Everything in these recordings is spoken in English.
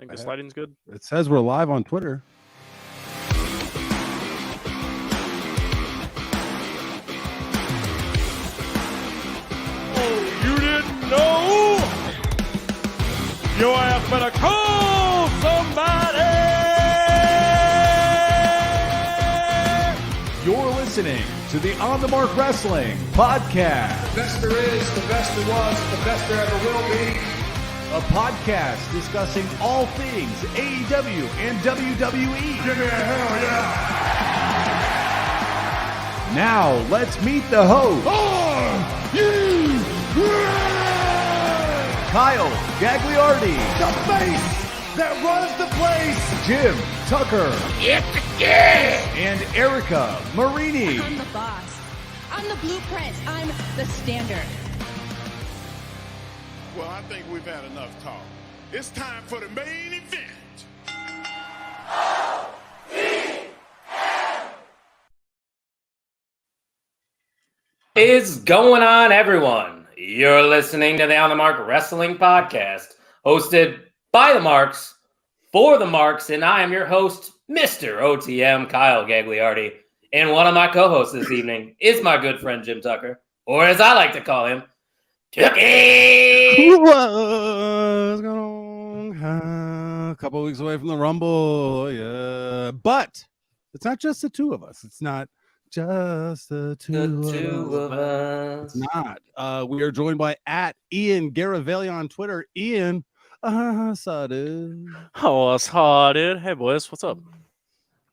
think this lighting's good. It says we're live on Twitter. Oh, you didn't know? Your ass better call somebody! You're listening to the On the Mark Wrestling Podcast. The best there is, the best there was, the best there ever will be. A podcast discussing all things AEW and WWE. Give me a hell yeah. Now, let's meet the host. Kyle Gagliardi. The face that runs the place. Jim Tucker. It's a kid! And Erica Marini. I'm the boss. I'm the blueprint. I'm the standard. Well, I think we've had enough talk. It's time for the main event. Is going on, everyone? You're listening to the On the Mark Wrestling Podcast, hosted by the Marks, for the Marks, and I am your host, Mr. OTM, Kyle Gagliardi. And one of my co-hosts this evening is my good friend Jim Tucker, or as I like to call him, Tucky! What's going on? A couple of weeks away from the Rumble, yeah. But it's not just the two of us. It's not just the two of us. It's not. We are joined by Ian Garavalia on Twitter. Ian, saw dude. Oh, it's hot, dude. Hey, boys, what's up?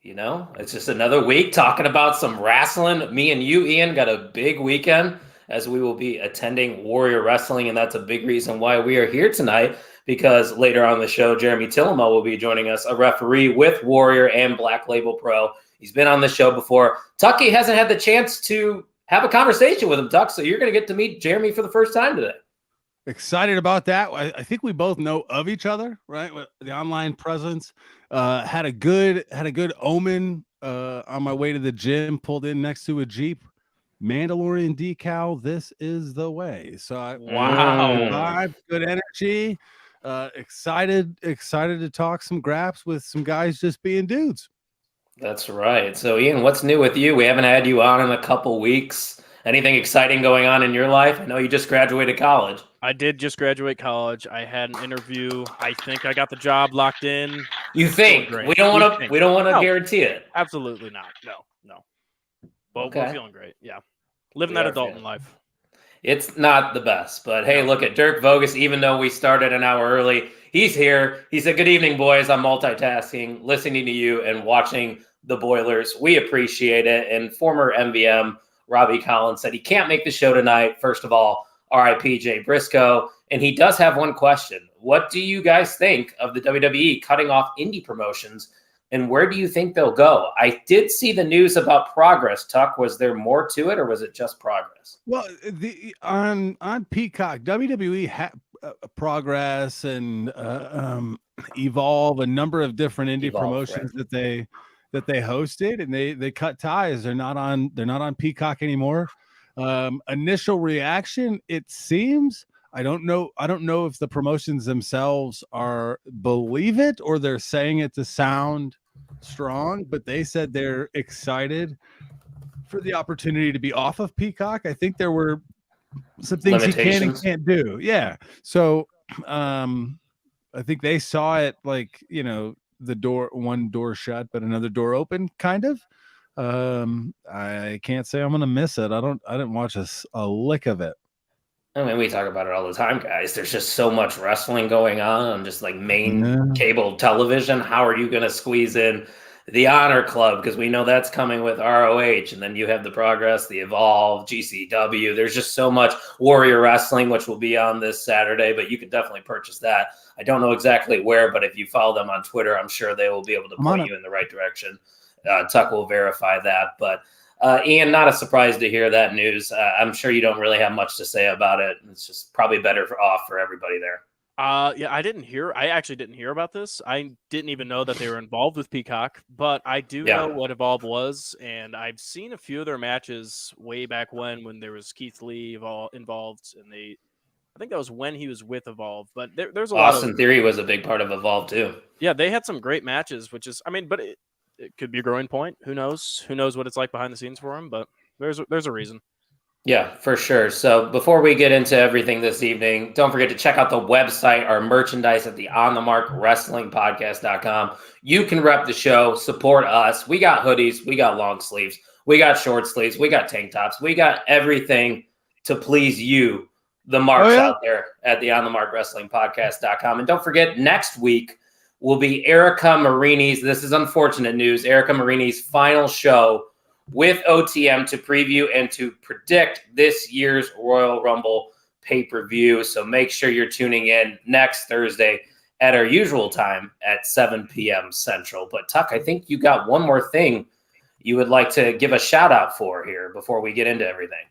You know, it's just another week talking about some wrestling. Me and you, Ian, got a big weekend as we will be attending Warrior Wrestling, and that's a big reason why we are here tonight, because later on the show, Jeremy Tillema will be joining us, a referee with Warrior and Black Label Pro. He's been on the show before. Tucky hasn't had the chance to have a conversation with him, Tuck, so you're going to get to meet Jeremy for the first time today. Excited about that. I think we both know of each other, right? The online presence. Had a good omen on my way to the gym, pulled in next to a Jeep. Mandalorian decal, this is the way. So wow, good energy. Excited to talk some graps with some guys just being dudes. That's right. So Ian, what's new with you? We haven't had you on in a couple weeks. Anything exciting going on in your life? I know you just graduated college. I did just graduate college. I had an interview. I think I got the job locked in. You think? We don't want to guarantee it. Absolutely not. No. But Okay. We're feeling great. Yeah. Living that adult life. It's not the best, but hey, look at Dirk Vogus. Even though we started an hour early, he's here. He said, "Good evening, boys. I'm multitasking, listening to you and watching the Boilers. We appreciate it." And former MVM Robbie Collins said he can't make the show tonight. First of all, RIP Jay Briscoe. And he does have one question. What do you guys think of the WWE cutting off indie promotions? And where do you think they'll go? I did see the news about Progress, Tuck. Was there more to it, or was it just Progress? Well, on Peacock, WWE had Progress and Evolve, a number of different indie promotions, right, that they hosted, and they cut ties. They're not on Peacock anymore. Initial reaction, it seems, I don't know if the promotions themselves believe it or they're saying it to sound strong, but they said they're excited for the opportunity to be off of Peacock. I think there were some things he can and can't do. Yeah. So I think they saw it like, one door shut, but another door open, kind of. I can't say I'm gonna miss it. I didn't watch a lick of it. I mean, we talk about it all the time, guys. There's just so much wrestling going on just like main cable television. How are you going to squeeze in the Honor Club? Because we know that's coming with ROH. And then you have the Progress, the Evolve, GCW. There's just so much Warrior Wrestling, which will be on this Saturday. But you could definitely purchase that. I don't know exactly where, but if you follow them on Twitter, I'm sure they will be able to point you in the right direction. Tuck will verify that. But Ian, not a surprise to hear that news. I'm sure you don't really have much to say about it. It's just probably better off for everybody there. Yeah, I actually didn't hear about this. I didn't even know that they were involved with Peacock, but I do know what Evolve was, and I've seen a few of their matches way back when there was Keith Lee involved, and I think that was when he was with Evolve. But there's a Austin Theory was a big part of Evolve too. Yeah, they had some great matches, which is, I mean, but it could be a growing point. Who knows? Who knows what it's like behind the scenes for him? But there's a reason. Yeah, for sure. So before we get into everything this evening, don't forget to check out the website, our merchandise at the onthemarkwrestlingpodcast.com. You can rep the show, support us. We got hoodies, we got long sleeves, we got short sleeves, we got tank tops, we got everything to please you, the marks out there at the onthemarkwrestlingpodcast.com. And don't forget, next week will be Erica Marini's, this is unfortunate news, Erica Marini's final show with OTM to preview and to predict this year's Royal Rumble pay-per-view. So make sure you're tuning in next Thursday at our usual time at 7 p.m. Central. But Tuck, I think you got one more thing you would like to give a shout out for here before we get into everything.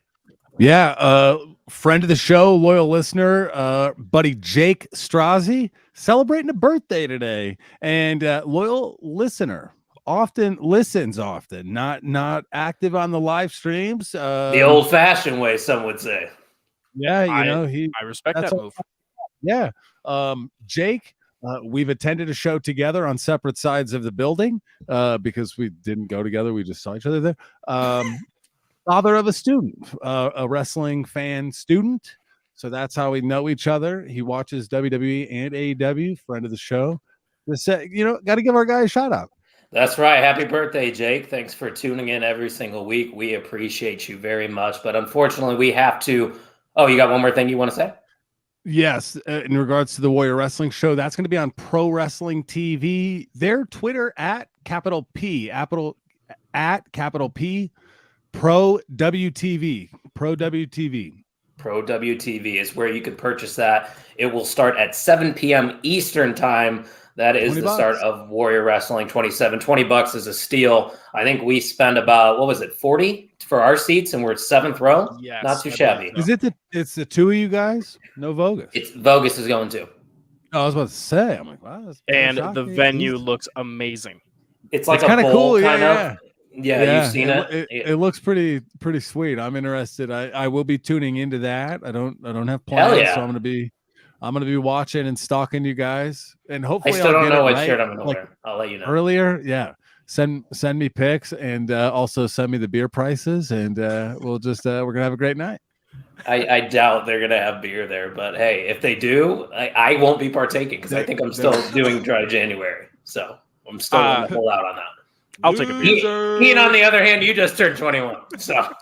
Yeah, friend of the show, loyal listener, buddy Jake Strozzi, celebrating a birthday today, and loyal listener. Listens often, not active on the live streams. The old-fashioned way, some would say. Yeah, I respect that move. Yeah, Jake, we've attended a show together on separate sides of the building because we didn't go together. We just saw each other there. Father of a student, a wrestling fan student. So that's how we know each other. He watches WWE and AEW. Friend of the show. Got to give our guy a shout out. That's right. Happy birthday, Jake. Thanks for tuning in every single week. We appreciate you very much. But unfortunately, we have to. Oh, you got one more thing you want to say? Yes. In regards to the Warrior Wrestling Show, that's going to be on Pro Wrestling TV. Their Twitter at capital P, capital P, Pro WTV. Pro WTV. Pro WTV is where you can purchase that. It will start at 7 p.m. Eastern time. That is the start of Warrior Wrestling 27. $20 is a steal. I think we spend about, 40 for our seats, and we're at 7th row? Yes. Not too shabby. Is it it's the two of you guys? No Vogus. Vogus is going too. I was about to say, I'm like, wow. And the venue looks amazing. It's like kind of cool, kind of. Yeah, you've seen it. It looks pretty sweet. I'm interested. I will be tuning into that. I don't have plans, so I'm gonna be watching and stalking you guys, and hopefully I still don't know what shirt I'm gonna wear. I'll let you know. Earlier, yeah. Send me pics and also send me the beer prices, and we'll just we're gonna have a great night. I doubt they're gonna have beer there, but hey, if they do, I won't be partaking because I think I'm still doing dry January, so I'm still gonna pull out on that. I'll take a beer. Ian, on the other hand, you just turned 21, so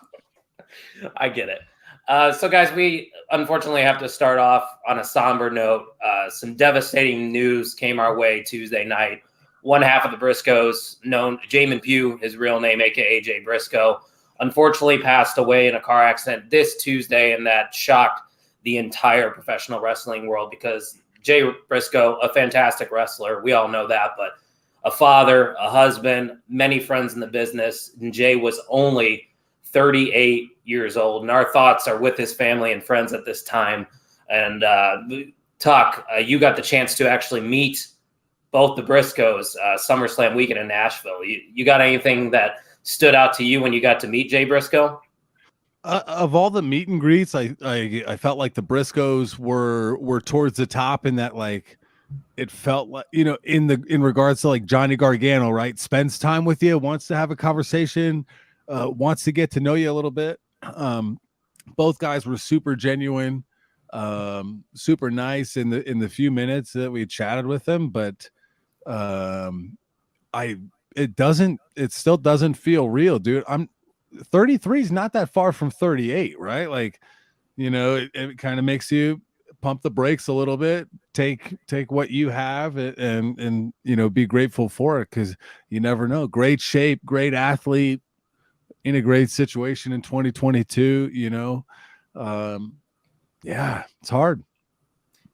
I get it. So, guys, we unfortunately have to start off on a somber note. Some devastating news came our way Tuesday night. One half of the Briscoes, known Jamin Pugh, his real name, a.k.a. Jay Briscoe, unfortunately passed away in a car accident this Tuesday, and that shocked the entire professional wrestling world because Jay Briscoe, a fantastic wrestler, we all know that, but a father, a husband, many friends in the business, and Jay was only 38 years old, and our thoughts are with his family and friends at this time. And Tuck, you got the chance to actually meet both the Briscoes SummerSlam weekend in Nashville. You got anything that stood out to you when you got to meet Jay Briscoe? Of all the meet and greets, I felt like the Briscoes were towards the top in that, like, it felt like, in regards to like Johnny Gargano, right? Spends time with you, wants to have a conversation, wants to get to know you a little bit. Both guys were super genuine, super nice in the few minutes that we chatted with them, but it still doesn't feel real, dude. I'm 33 is not that far from 38, right? Like, it kind of makes you pump the brakes a little bit, take what you have and be grateful for it, because you never know. Great shape, great athlete, in a great situation in 2022. Yeah, it's hard.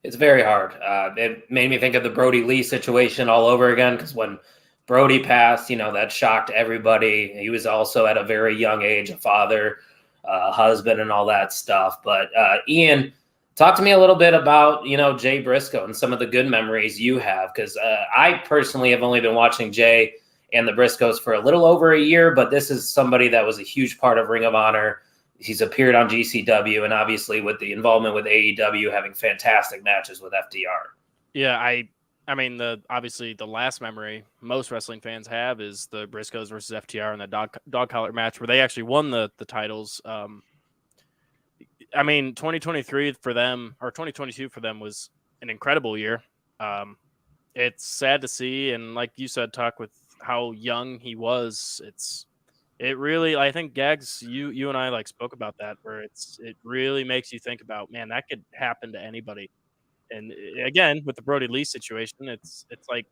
It's very hard. It made me think of the Brody Lee situation all over again, because when Brody passed, that shocked everybody. He was also at a very young age a father, husband, and all that stuff. But Ian, talk to me a little bit about, Jay Briscoe and some of the good memories you have, because I personally have only been watching Jay and the Briscoes for a little over a year, but this is somebody that was a huge part of Ring of Honor. He's appeared on GCW, and obviously with the involvement with AEW, having fantastic matches with FTR. Yeah, I mean, obviously the last memory most wrestling fans have is the Briscoes versus FTR in the dog collar match where they actually won the titles. I mean, 2023 for them, or 2022 for them, was an incredible year. It's sad to see, and like you said, Tuck, with how young he was, it really, I think, Gags, you and I like spoke about that, where it really makes you think about, man, that could happen to anybody. And again, with the Brody Lee situation, it's like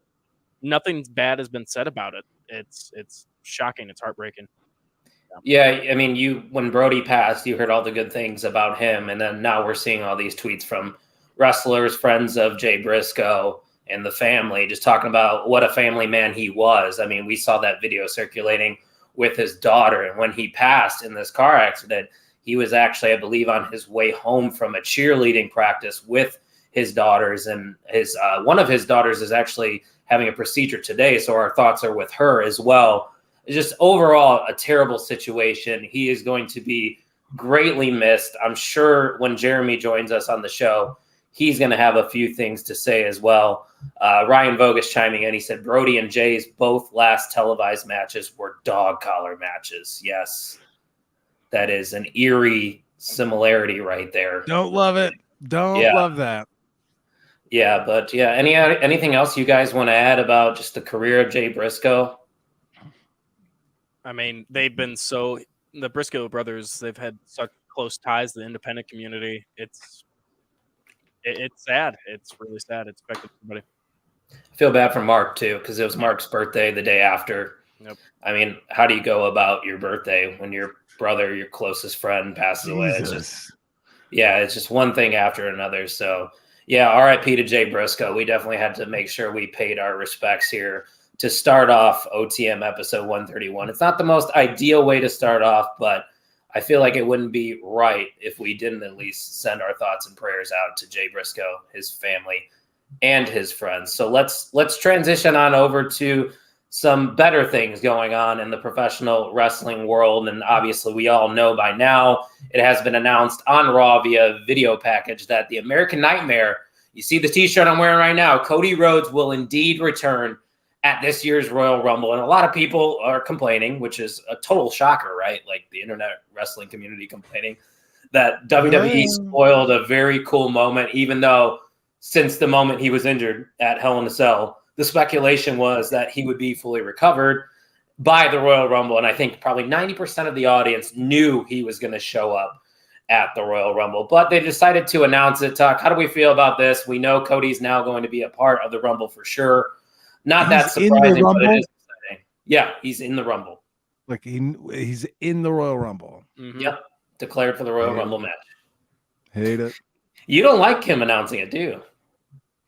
nothing bad has been said about it. It's shocking. It's heartbreaking. Yeah, I mean, when Brody passed, you heard all the good things about him, and then now we're seeing all these tweets from wrestlers, friends of Jay Briscoe and the family, just talking about what a family man he was. I mean, we saw that video circulating with his daughter, and when he passed in this car accident, he was actually, I believe, on his way home from a cheerleading practice with his daughters, and his one of his daughters is actually having a procedure today, so our thoughts are with her as well. It's just overall a terrible situation. He is going to be greatly missed. I'm sure when Jeremy joins us on the show, he's going to have a few things to say as well. Ryan Vogus chiming in. He said Brody and Jay's both last televised matches were dog collar matches. Yes, that is an eerie similarity right there. Don't love it. Don't love that. Yeah, but yeah, anything else you guys want to add about just the career of Jay Briscoe? I mean, they've been the Briscoe brothers, they've had such close ties to the independent community. It's sad. It's really sad. It's affected everybody. I feel bad for Mark too, because it was Mark's birthday the day after. Yep. I mean, how do you go about your birthday when your brother, your closest friend, passes away? It's just one thing after another. So yeah, RIP to Jay Briscoe. We definitely had to make sure we paid our respects here to start off OTM episode 131. It's not the most ideal way to start off, but I feel like it wouldn't be right if we didn't at least send our thoughts and prayers out to Jay Briscoe, his family, and his friends. So let's transition on over to some better things going on in the professional wrestling world. And obviously we all know by now, it has been announced on Raw via video package that the American Nightmare, you see the t-shirt I'm wearing right now, Cody Rhodes will indeed return at this year's Royal Rumble. And a lot of people are complaining, which is a total shocker, right? Like the internet wrestling community complaining that WWE spoiled a very cool moment, even though since the moment he was injured at Hell in a Cell, the speculation was that he would be fully recovered by the Royal Rumble. And I think probably 90% of the audience knew he was going to show up at the Royal Rumble, but they decided to announce it. Tuck, how do we feel about this? We know Cody's now going to be a part of the Rumble for sure. Not that surprising, but it is exciting. Yeah, he's in the Rumble. Like he's in the Royal Rumble. Mm-hmm. Yep, declared for the Royal Rumble match. Hate it. You don't like him announcing it, do you?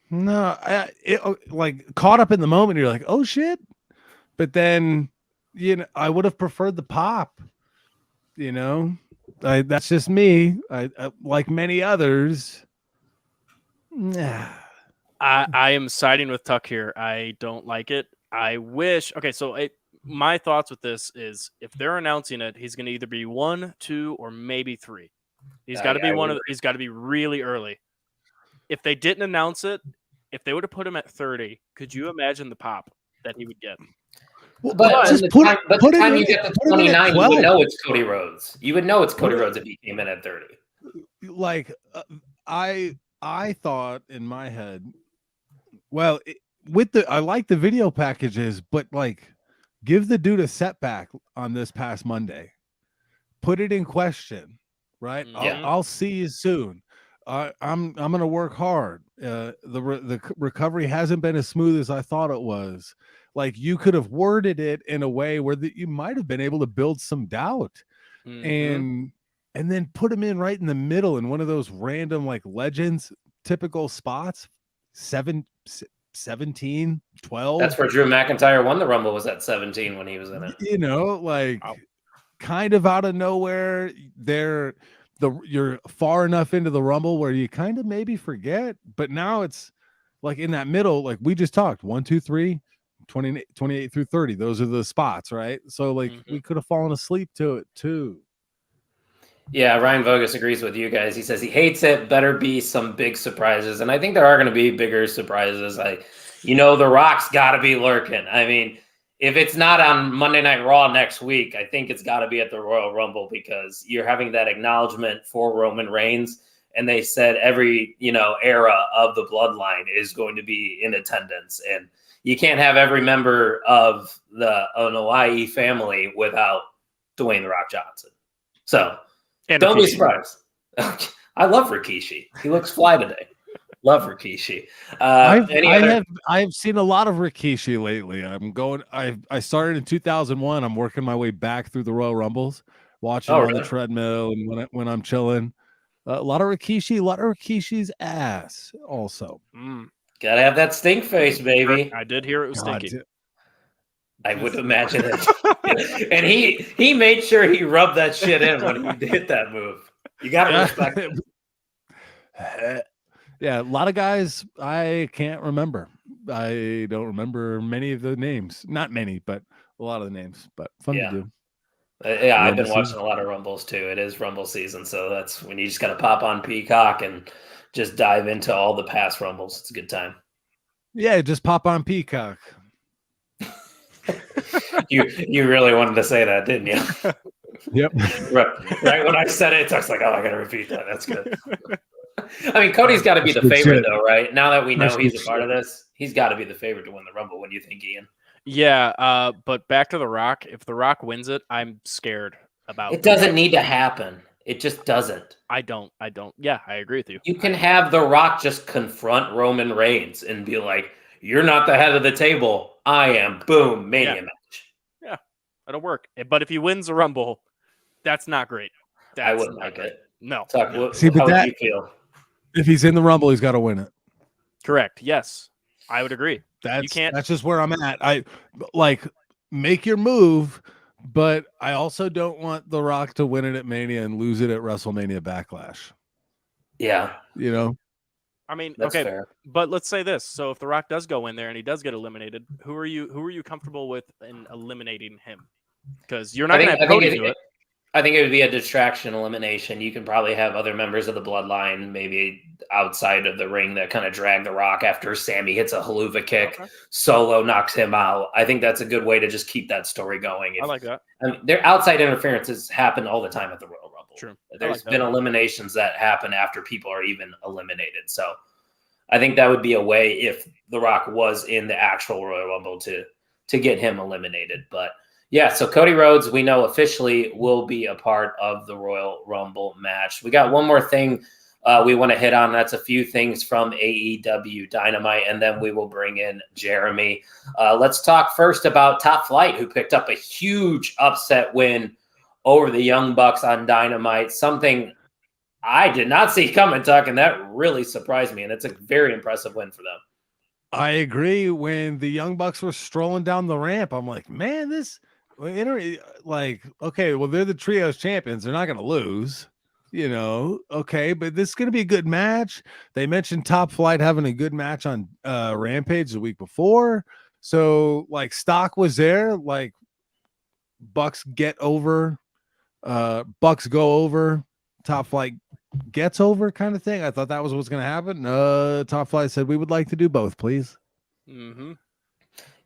No, like caught up in the moment. You're like, oh shit, but then I would have preferred the pop. That's just me. I like many others. Nah. I am siding with Tuck here. I don't like it. I wish. Okay, so my thoughts with this is if they're announcing it, he's going to either be 1, 2, or maybe 3. He's got to be he's got to be really early. If they didn't announce it, if they would have put him at 30, could you imagine the pop that he would get? But by the time you get to 29, you would know it's Cody Rhodes. You would know it's Cody Rhodes if he came in at 30. Like I thought in my head. Well, I like the video packages, but like, give the dude a setback on this past Monday. Put it in question, right? Yeah. I'll see you soon. I'm gonna work hard. The recovery hasn't been as smooth as I thought it was. Like you could have worded it in a way where you might have been able to build some doubt, and then put him in right in the middle in one of those random like Legends typical spots. 17, 12. That's where Drew McIntyre won the Rumble, was at 17 when he was in it. Kind of out of nowhere. You're far enough into the Rumble where you kind of maybe forget, but now it's like in that middle, like we just talked, 1, 2, 3, 28 through 30. Those are the spots, right? So like we could have fallen asleep to it too. Yeah, Ryan Vogus agrees with you guys. He says he hates it. Better be some big surprises, and I think there are going to be bigger surprises. The Rock's got to be lurking. I mean, if it's not on Monday Night Raw next week, I think it's got to be at the Royal Rumble because you're having that acknowledgement for Roman Reigns, and they said every era of the bloodline is going to be in attendance, and you can't have every member of the Hawaii family without Dwayne The Rock Johnson. So. And don't be surprised. I love Rikishi. He looks fly today. Love Rikishi. I've seen a lot of Rikishi lately. I started in 2001. I'm working my way back through the Royal Rumbles, watching on the treadmill and when I'm chilling. A lot of Rikishi's ass also. Gotta have that stink face, baby. I did hear it was stinky. I would imagine it. And he made sure he rubbed that shit in when he did that move. You got to respect it. Yeah, a lot of guys I can't remember. I don't remember many of the names. Not many, but a lot of the names. But fun to do. I've been watching a lot of Rumbles too. It is Rumble season, so that's when you just got to pop on Peacock and just dive into all the past Rumbles. It's a good time. Yeah, just pop on Peacock. You really wanted to say that, didn't you? Yep. Right when I said it, it's like, oh, I got to repeat that. That's good. I mean, Cody's got to be the favorite, though, right? Now that we know he's a part of this, he's got to be the favorite to win the Rumble. What do you think, Ian? Yeah, but back to The Rock. If The Rock wins it, I'm scared about it. Doesn't need to happen. It just doesn't. I don't. Yeah, I agree with you. You can have The Rock just confront Roman Reigns and be like, you're not the head of the table. I am. Boom. Mania match. Yeah, that'll work. But if he wins the Rumble, that's not great. I wouldn't like it. No. How would you feel? If he's in the Rumble, he's got to win it. Correct. Yes, I would agree. That's just where I'm at. I make your move, but I also don't want The Rock to win it at Mania and lose it at WrestleMania Backlash. Yeah. I mean, that's okay, fair. But let's say this. So if The Rock does go in there and he does get eliminated, who are you comfortable with in eliminating him? Because you're not going to have Cody do it. I think it would be a distraction elimination. You can probably have other members of the bloodline, maybe outside of the ring, that kind of drag The Rock after Sammy hits a haluva kick. Okay. Solo knocks him out. I think that's a good way to just keep that story going. I like that. Their outside interferences happen all the time at the Royal Rumble. True. There's been eliminations that happen after people are even eliminated. So I think that would be a way if The Rock was in the actual Royal Rumble to get him eliminated. But yeah, so Cody Rhodes, we know officially will be a part of the Royal Rumble match. We got one more thing we want to hit on. That's a few things from AEW Dynamite, and then we will bring in Jeremy. Let's talk first about Top Flight, who picked up a huge upset win over the Young Bucks on Dynamite, something I did not see coming, Tuck, and that really surprised me, and it's a very impressive win for them. I agree. When the Young Bucks were strolling down the ramp, I'm like, man, okay, well, they're the trios champions. They're not going to lose, okay, but this is going to be a good match. They mentioned Top Flight having a good match on Rampage the week before. So, stock was there, Bucks get over, Bucks go over, Top Flight gets over kind of thing. I thought that was what's going to happen. Top Flight said, we would like to do both, please. Mm-hmm.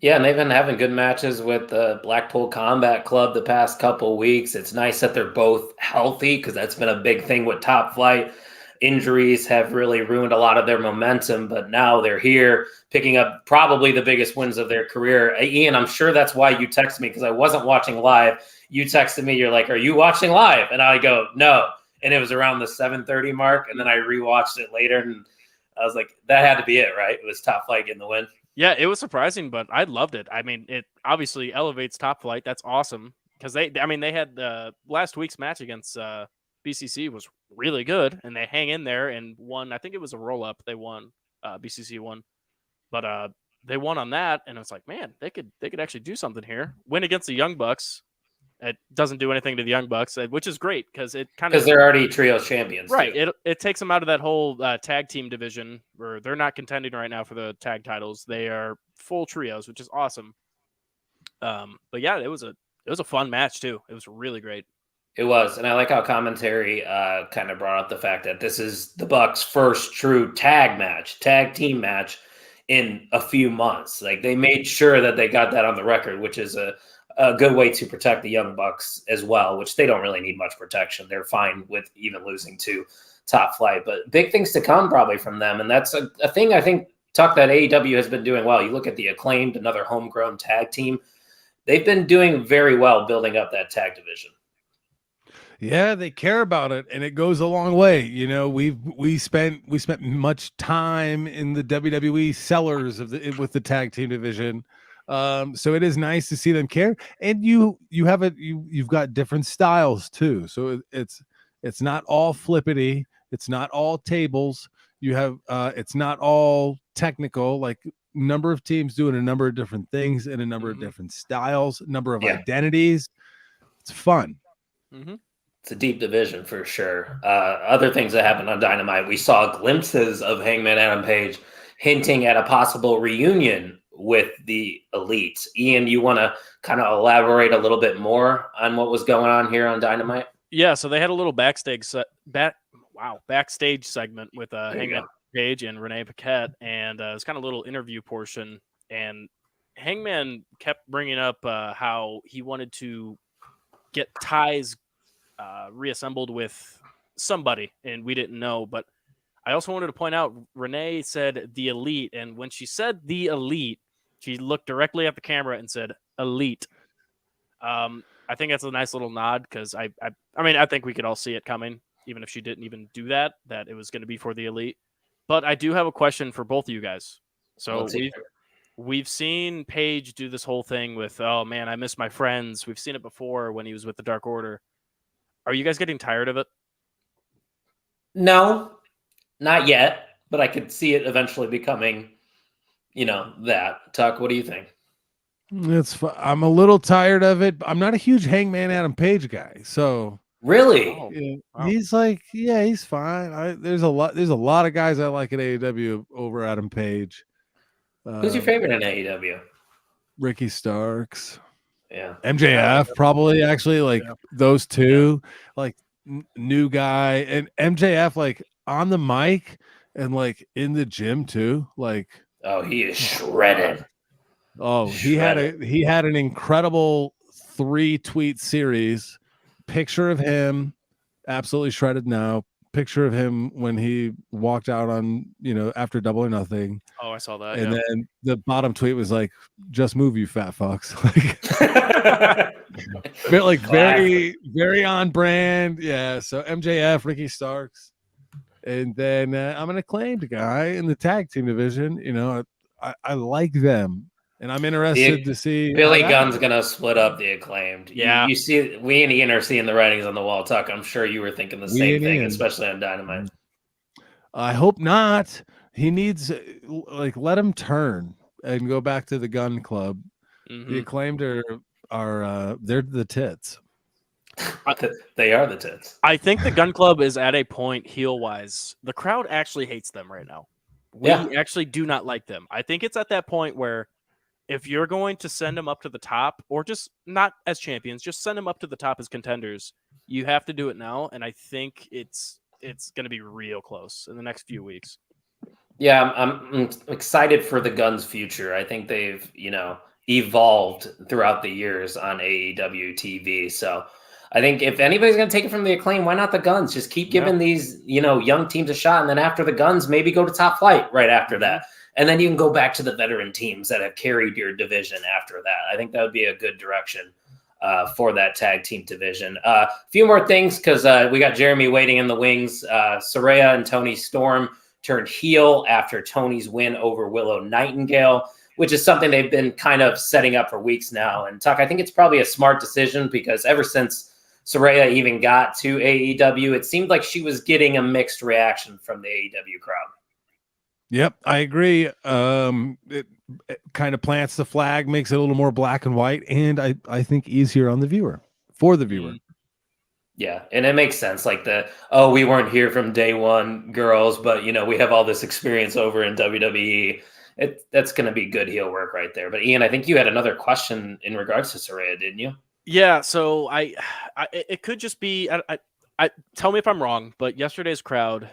Yeah, and they've been having good matches with the Blackpool Combat Club the past couple weeks. It's nice that they're both healthy because that's been a big thing with Top Flight. Injuries have really ruined a lot of their momentum, but now they're here picking up probably the biggest wins of their career. Ian, I'm sure that's why you texted me because I wasn't watching live. You texted me, you're like, are you watching live? And I go, no. And it was around the 7:30 mark, and then I rewatched it later, and I was like, that had to be it, right? It was Top Flight getting the win. Yeah, it was surprising, but I loved it. I mean, it obviously elevates Top Flight. That's awesome because they had last week's match against BCC was really good, and they hang in there and won. I think it was a roll up. They won. BCC won, but they won on that, and it's like, man, they could actually do something here. Win against the Young Bucks. It doesn't do anything to the Young Bucks, which is great because they're already trios champions, right? Too. It takes them out of that whole tag team division where they're not contending right now for the tag titles. They are full trios, which is awesome. But yeah, it was a fun match too. It was really great. It was, and I like how commentary kind of brought up the fact that this is the Bucks' first true tag team match in a few months. Like they made sure that they got that on the record, which is a good way to protect the Young Bucks as well, which they don't really need much protection. They're fine with even losing to Top Flight, but big things to come probably from them. And that's a thing I think, Tuck, that AEW has been doing well. You look at the Acclaimed, another homegrown tag team. They've been doing very well building up that tag division. Yeah, they care about it, and it goes a long way. You know, we spent much time in the WWE sellers with the tag team division. So it is nice to see them care, and you've got different styles too. So it's not all flippity, it's not all tables. You have it's not all technical. Like number of teams doing a number of different things in a number of different styles, number of identities. It's fun. It's a deep division for sure. Other things that happened on Dynamite, we saw glimpses of Hangman Adam Page hinting at a possible reunion with the Elite. Ian, you want to kind of elaborate a little bit more on what was going on here on Dynamite? Yeah, so they had a little backstage segment with Hangman Page and Renee Paquette, and it was kind of a little interview portion. And Hangman kept bringing up how he wanted to get ties reassembled with somebody, and we didn't know. But I also wanted to point out, Renee said the Elite, and when she said the Elite, she looked directly at the camera and said Elite. I think that's a nice little nod, because I mean, I think we could all see it coming, even if she didn't even do that it was going to be for the Elite. But I do have a question for both of you guys. So we've seen Paige do this whole thing with, oh man, I miss my friends. We've seen it before when he was with the Dark Order. Are you guys getting tired of it? No, not yet, but I could see it eventually becoming, that. Tuck, what do you think? I'm a little tired of it. I'm not a huge Hangman Adam Page guy, so really, he's like, yeah, he's fine. There's a lot of guys I like at AEW over Adam Page. Who's your favorite in AEW? Ricky Starks. Yeah, MJF probably, actually, like those two, like new guy, and MJF like on the mic and like in the gym too. Like, oh, he is shredded. Oh, he had an incredible 3-tweet series. Picture of him, absolutely shredded now. Picture of him when he walked out on, after Double or Nothing. Oh, I saw that. And then the bottom tweet was like, "Just move, you fat fucks." Like very, very on brand. Yeah. So MJF, Ricky Starks, and then I'm an Acclaimed guy in the tag team division. I like them. And I'm interested to see Billy Gunn's going to split up the Acclaimed. Yeah. You see, we and Ian are seeing the writings on the wall, Tuck. I'm sure you were thinking the same thing, especially on Dynamite. I hope not. He needs, let him turn and go back to the Gun Club. The Acclaimed are they're the tits. They are the tits. I think the Gun Club is at a point, heel-wise. The crowd actually hates them right now. We actually do not like them. I think it's at that point where, if you're going to send them up to the top, or just not as champions, just send them up to the top as contenders, you have to do it now. And I think it's going to be real close in the next few weeks. Yeah, I'm excited for the Guns' future. I think they've, evolved throughout the years on AEW TV. So I think if anybody's going to take it from the Acclaim, why not the Guns? Just keep giving these, young teams a shot. And then after the Guns, maybe go to Top Flight right after that. And then you can go back to the veteran teams that have carried your division after that. I think that would be a good direction for that tag team division. A few more things, because we got Jeremy waiting in the wings. Saraya and Tony Storm turned heel after Tony's win over Willow Nightingale, which is something they've been kind of setting up for weeks now. And Tuck, I think it's probably a smart decision, because ever since Saraya even got to AEW, it seemed like she was getting a mixed reaction from the AEW crowd. Yep, I agree. It kind of plants the flag, makes it a little more black and white, and I think easier on the viewer, for the viewer. Yeah, and it makes sense. Like we weren't here from day one, girls, but we have all this experience over in WWE. That's going to be good heel work right there. But Ian, I think you had another question in regards to Saraya, didn't you? Yeah, so it could just be. I tell me if I'm wrong, but yesterday's crowd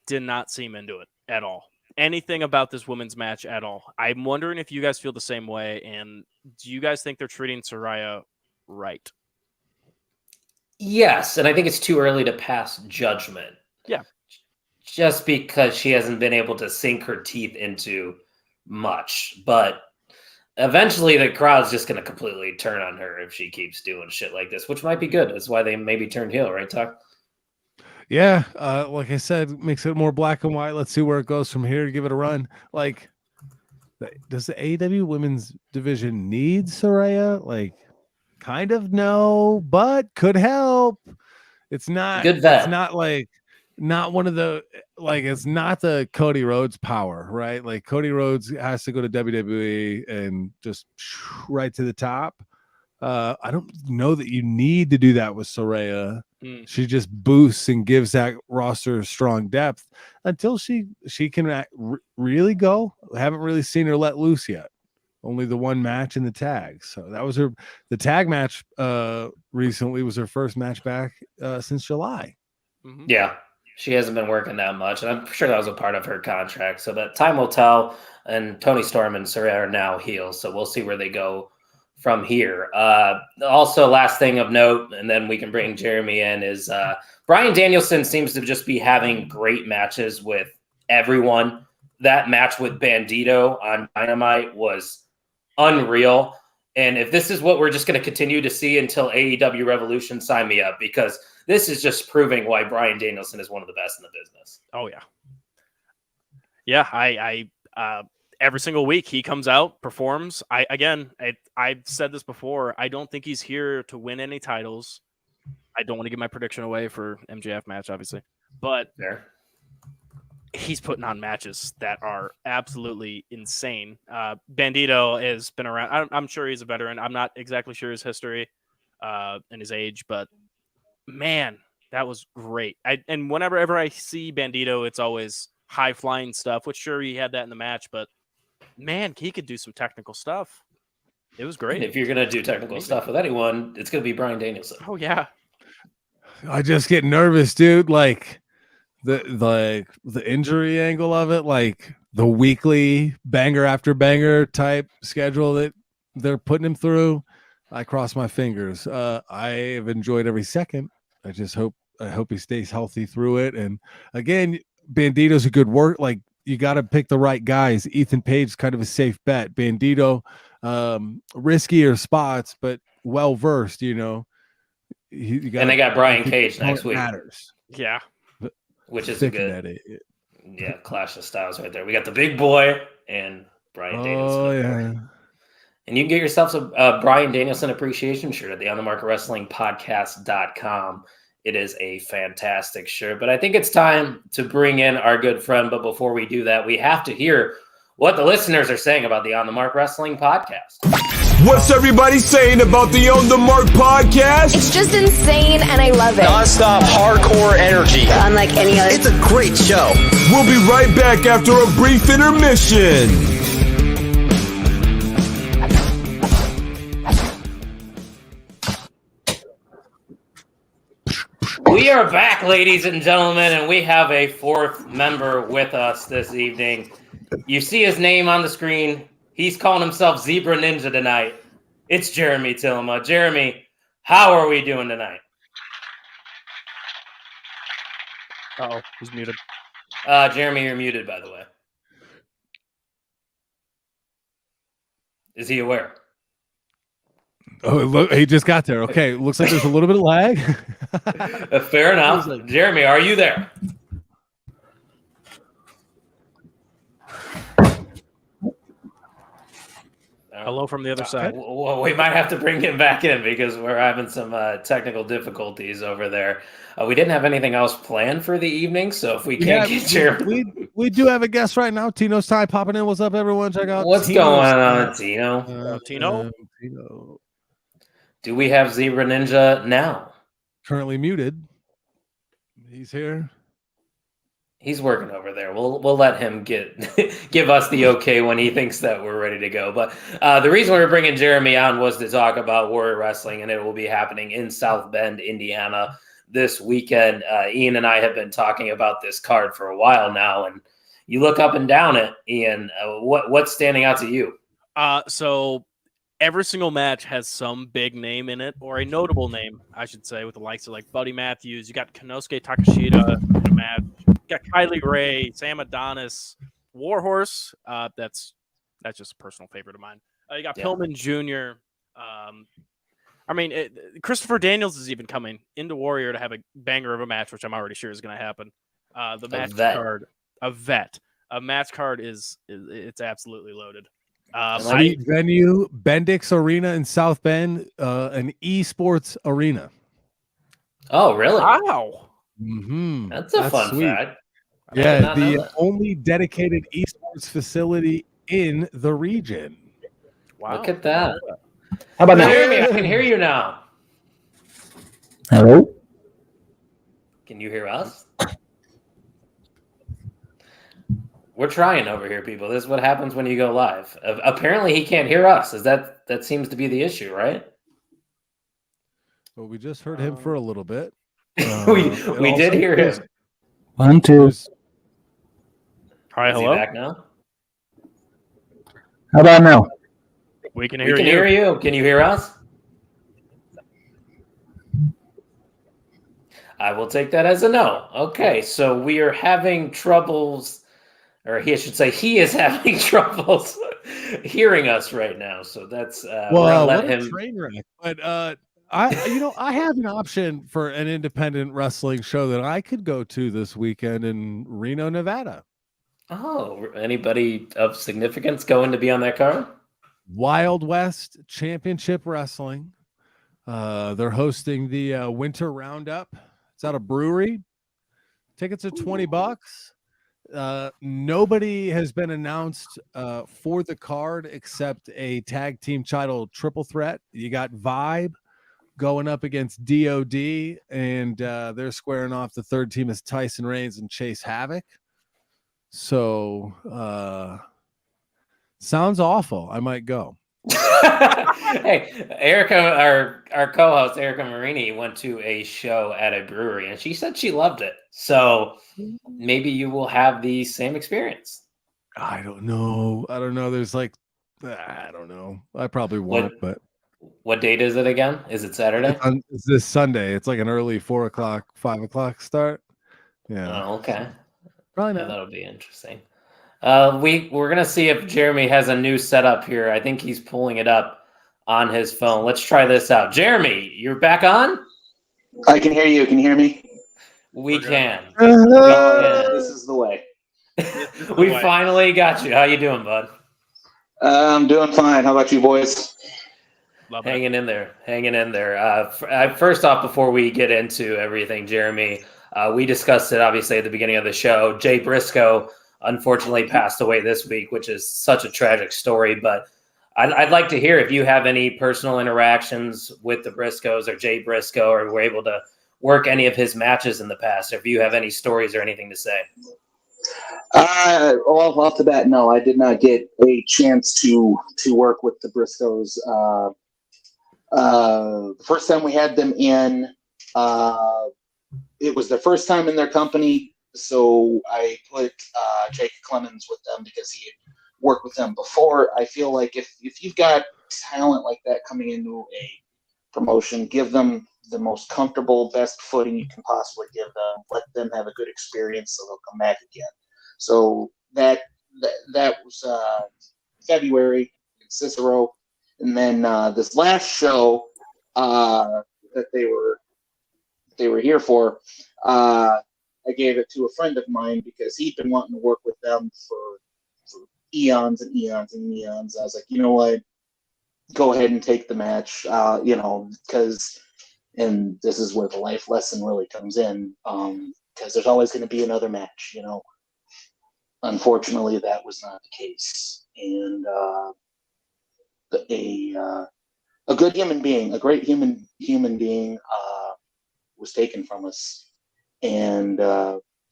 did not seem into it at all. Anything about this women's match at all. I'm wondering if you guys feel the same way, and do you guys think they're treating Saraya right? Yes, and I think it's too early to pass judgment. Yeah. Just because she hasn't been able to sink her teeth into much. But eventually the crowd's just going to completely turn on her if she keeps doing shit like this, which might be good. That's why they maybe turned heel, right, Tuck? Yeah, like I said, makes it more black and white. Let's see where it goes from here. Give it a run. Like, does the AEW women's division need Saraya? Like, kind of no, but could help. It's not good vet. It's not like not one of the it's not the Cody Rhodes power, right? Like Cody Rhodes has to go to WWE and just right to the top. I don't know that you need to do that with Saraya. She just boosts and gives that roster strong depth until she can really go. I haven't really seen her let loose yet. Only the one match in the tag. So that was the tag match recently was her first match back since July. Mm-hmm. Yeah, she hasn't been working that much. And I'm sure that was a part of her contract. So that time will tell. And Tony Storm and Saraya are now heels. So we'll see where they go from here. Also, last thing of note, and then we can bring Jeremy in, is Bryan Danielson seems to just be having great matches with everyone. That match with Bandito on Dynamite was unreal. And if this is what we're just going to continue to see until AEW Revolution, sign me up, because this is just proving why Bryan Danielson is one of the best in the business. Oh, yeah. Yeah, I every single week he comes out, performs. I've said this before. I don't think he's here to win any titles. I don't want to give my prediction away for MJF match, obviously. But he's putting on matches that are absolutely insane. Bandito has been around. I'm sure he's a veteran. I'm not exactly sure his history and his age, but man, that was great. And whenever I see Bandito, it's always high flying stuff, which sure he had that in the match, but man, he could do some technical stuff. It was great. And if you're going to do technical stuff with anyone, it's going to be Bryan Danielson. Oh yeah. I just get nervous, dude. Like the injury angle of it, like the weekly banger after banger type schedule that they're putting him through. I cross my fingers. I have enjoyed every second. I hope he stays healthy through it. And again, Bandito's a good work. Like, you got to pick the right guys. Ethan Page's kind of a safe bet. Bandito, riskier spots, but well versed. You know, and they got Brian Cage next week. Matters. Yeah, which is a good clash of styles right there. We got the big boy and Bryan Danielson. Oh yeah. And you can get yourself a Bryan Danielson appreciation shirt at the On the Market Wrestling Podcast.com. It is a fantastic shirt, but I think it's time to bring in our good friend. But before we do that, we have to hear what the listeners are saying about the On the Mark Wrestling Podcast. What's everybody saying about the On the Mark Podcast? It's just insane, and I love it. Non-stop hardcore energy. Unlike any other. It's a great show. We'll be right back after a brief intermission. We are back, ladies and gentlemen, and we have a fourth member with us this evening. You see his name on the screen. He's calling himself Zebra Ninja tonight. It's Jeremy Tillema. Jeremy, how are we doing tonight? Uh-oh, he's muted. Jeremy, you're muted, by the way. Is he aware? Oh, look, he just got there. Okay, looks like there's a little bit of lag. Fair enough. Jeremy, are you there? Hello from the other side. Well, we might have to bring him back in because we're having some technical difficulties over there. We didn't have anything else planned for the evening, so if we can't get Jeremy... We do have a guest right now. Tino's Time popping in. What's up, everyone? Check out what's Tino's going on, Tino. Tino? Do we have Zebra Ninja now? Currently muted. He's here. He's working over there. We'll let him give us the okay when he thinks that we're ready to go. But the reason we were bringing Jeremy on was to talk about Warrior Wrestling, and it will be happening in South Bend, Indiana this weekend. Ian and I have been talking about this card for a while now, and you look up and down it, Ian. What's standing out to you? So every single match has some big name in it, or a notable name, I should say, with the likes of like Buddy Matthews. You got Konosuke Takeshita in a match. You got Kylie Ray, Sam Adonis, Warhorse. That's just a personal favorite of mine. You got Pillman Jr. Christopher Daniels is even coming into Warrior to have a banger of a match, which I'm already sure is going to happen. The match card, a match card is absolutely loaded. Sweet venue, Bendix Arena in South Bend, an esports arena. Oh, really? Wow. Mm-hmm. That's a fun fact. Yeah, the only dedicated esports facility in the region. Wow. Look at that. How about now? Jeremy, I can hear you now. Hello? Can you hear us? We're trying over here, people. This is what happens when you go live. Apparently, he can't hear us. That seems to be the issue, right? Well, we just heard him for a little bit. we did hear him. 1, 2. Hi, hello. Is he back now? How about now? We can hear you. Can you hear us? I will take that as a no. Okay, so we are having troubles, or he should say he is having troubles hearing us right now. So that's well, let what him. A train wreck. But I have an option for an independent wrestling show that I could go to this weekend in Reno, Nevada. Oh, anybody of significance going to be on that card? Wild West Championship Wrestling. They're hosting the Winter Roundup. It's at a brewery. Tickets are $20. Nobody has been announced for the card except a tag team title triple threat. You got Vibe going up against DOD, and they're squaring off. The third team is Tyson Reigns and Chase Havoc. So sounds awful. I might go. Hey, Erica, our co-host Erica Marini went to a show at a brewery, and she said she loved it. So maybe you will have the same experience. I don't know. There's like, I don't know. I probably won't. But what date is it again? Is it Saturday? It's this Sunday. It's like an early 4 o'clock, 5 o'clock start. Yeah. Oh, okay. Probably not. That'll be interesting. We're gonna see if Jeremy has a new setup here. I think he's pulling it up on his phone. Let's try this out. Jeremy, you're back on? I can hear you. Can you hear me? We can. This is the way. We finally got you. How you doing, bud? I'm doing fine. How about you boys? Hanging in there. First off, before we get into everything, Jeremy, we discussed it obviously at the beginning of the show. Jay Briscoe unfortunately passed away this week, which is such a tragic story. But I'd like to hear if you have any personal interactions with the Briscoes or Jay Briscoe, or were able to work any of his matches in the past, or if you have any stories or anything to say. Well, off the bat, no, I did not get a chance to work with the Briscoes. The first time we had them in, it was their first time in their company. So I put Jake Clemens with them because he had worked with them before. I feel like if you've got talent like that coming into a promotion, give them the most comfortable, best footing you can possibly give them. Let them have a good experience so they'll come back again. So that was February in Cicero. And then this last show that they were here for, I gave it to a friend of mine because he'd been wanting to work with them for eons and eons and eons. I was like, you know what? Go ahead and take the match, because, and this is where the life lesson really comes in, because there's always going to be another match, Unfortunately, that was not the case. And a good human being, a great human being was taken from us. And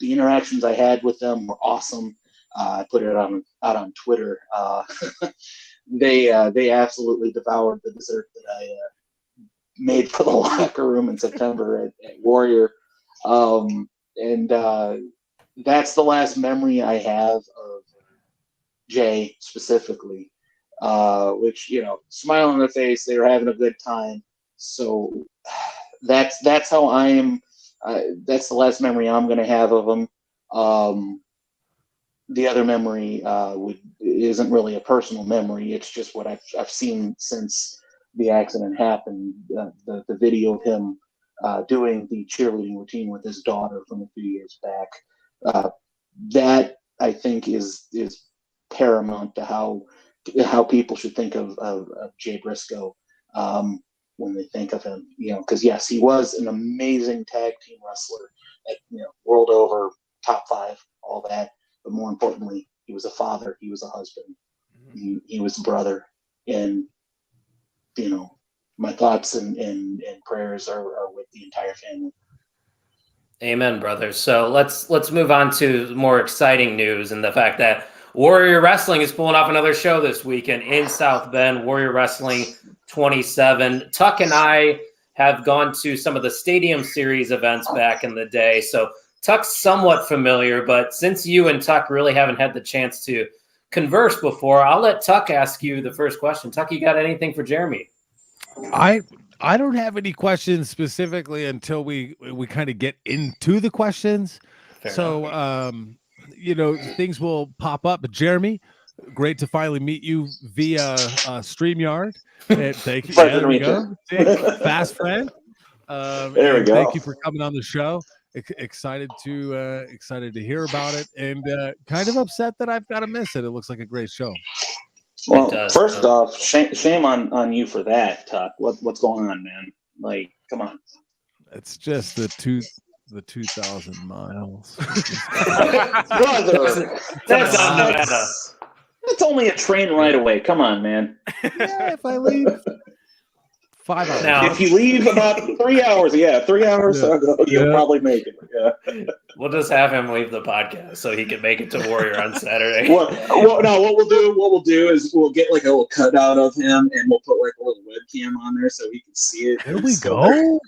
the interactions I had with them were awesome. I put it out on Twitter. They absolutely devoured the dessert that I made for the locker room in September at Warrior. And that's the last memory I have of Jay specifically, which, smile on their face, they were having a good time. So that's how I am. That's the last memory I'm going to have of him. The other memory isn't really a personal memory. It's just what I've seen since the accident happened. The video of him doing the cheerleading routine with his daughter from a few years back. That I think is paramount to how people should think of Jay Briscoe when they think of him. Because yes, he was an amazing tag team wrestler, world over, top 5, all that. But more importantly, he was a father. He was a husband. He was a brother. And my thoughts and prayers are with the entire family. Amen, brother. So let's move on to more exciting news and the fact that Warrior Wrestling is pulling off another show this weekend in South Bend. Warrior Wrestling 27. Tuck and I have gone to some of the Stadium Series events back in the day, so Tuck's somewhat familiar, but since you and Tuck really haven't had the chance to converse before, I'll let Tuck ask you the first question. Tuck, you got anything for Jeremy? I don't have any questions specifically until we kind of get into the questions. Fair so enough. Things will pop up. But Jeremy, great to finally meet you via StreamYard. And thank you. There we go. Fast friend. There we go. Thank you for coming on the show. Excited to hear about it, and kind of upset that I've got to miss it. It looks like a great show. Well, first off, shame on you for that, Tuck. What's going on, man? Like, come on. It's just the 2,000 miles. Brother, that's only a train ride away. Come on, man. Yeah, if I leave 5 hours. Now, if you leave about 3 hours, 3 hours, you'll probably make it. Yeah. We'll just have him leave the podcast so he can make it to Warrior on Saturday. What we'll do is we'll get like a little cutout of him, and we'll put like a little webcam on there so he can see it. There we go.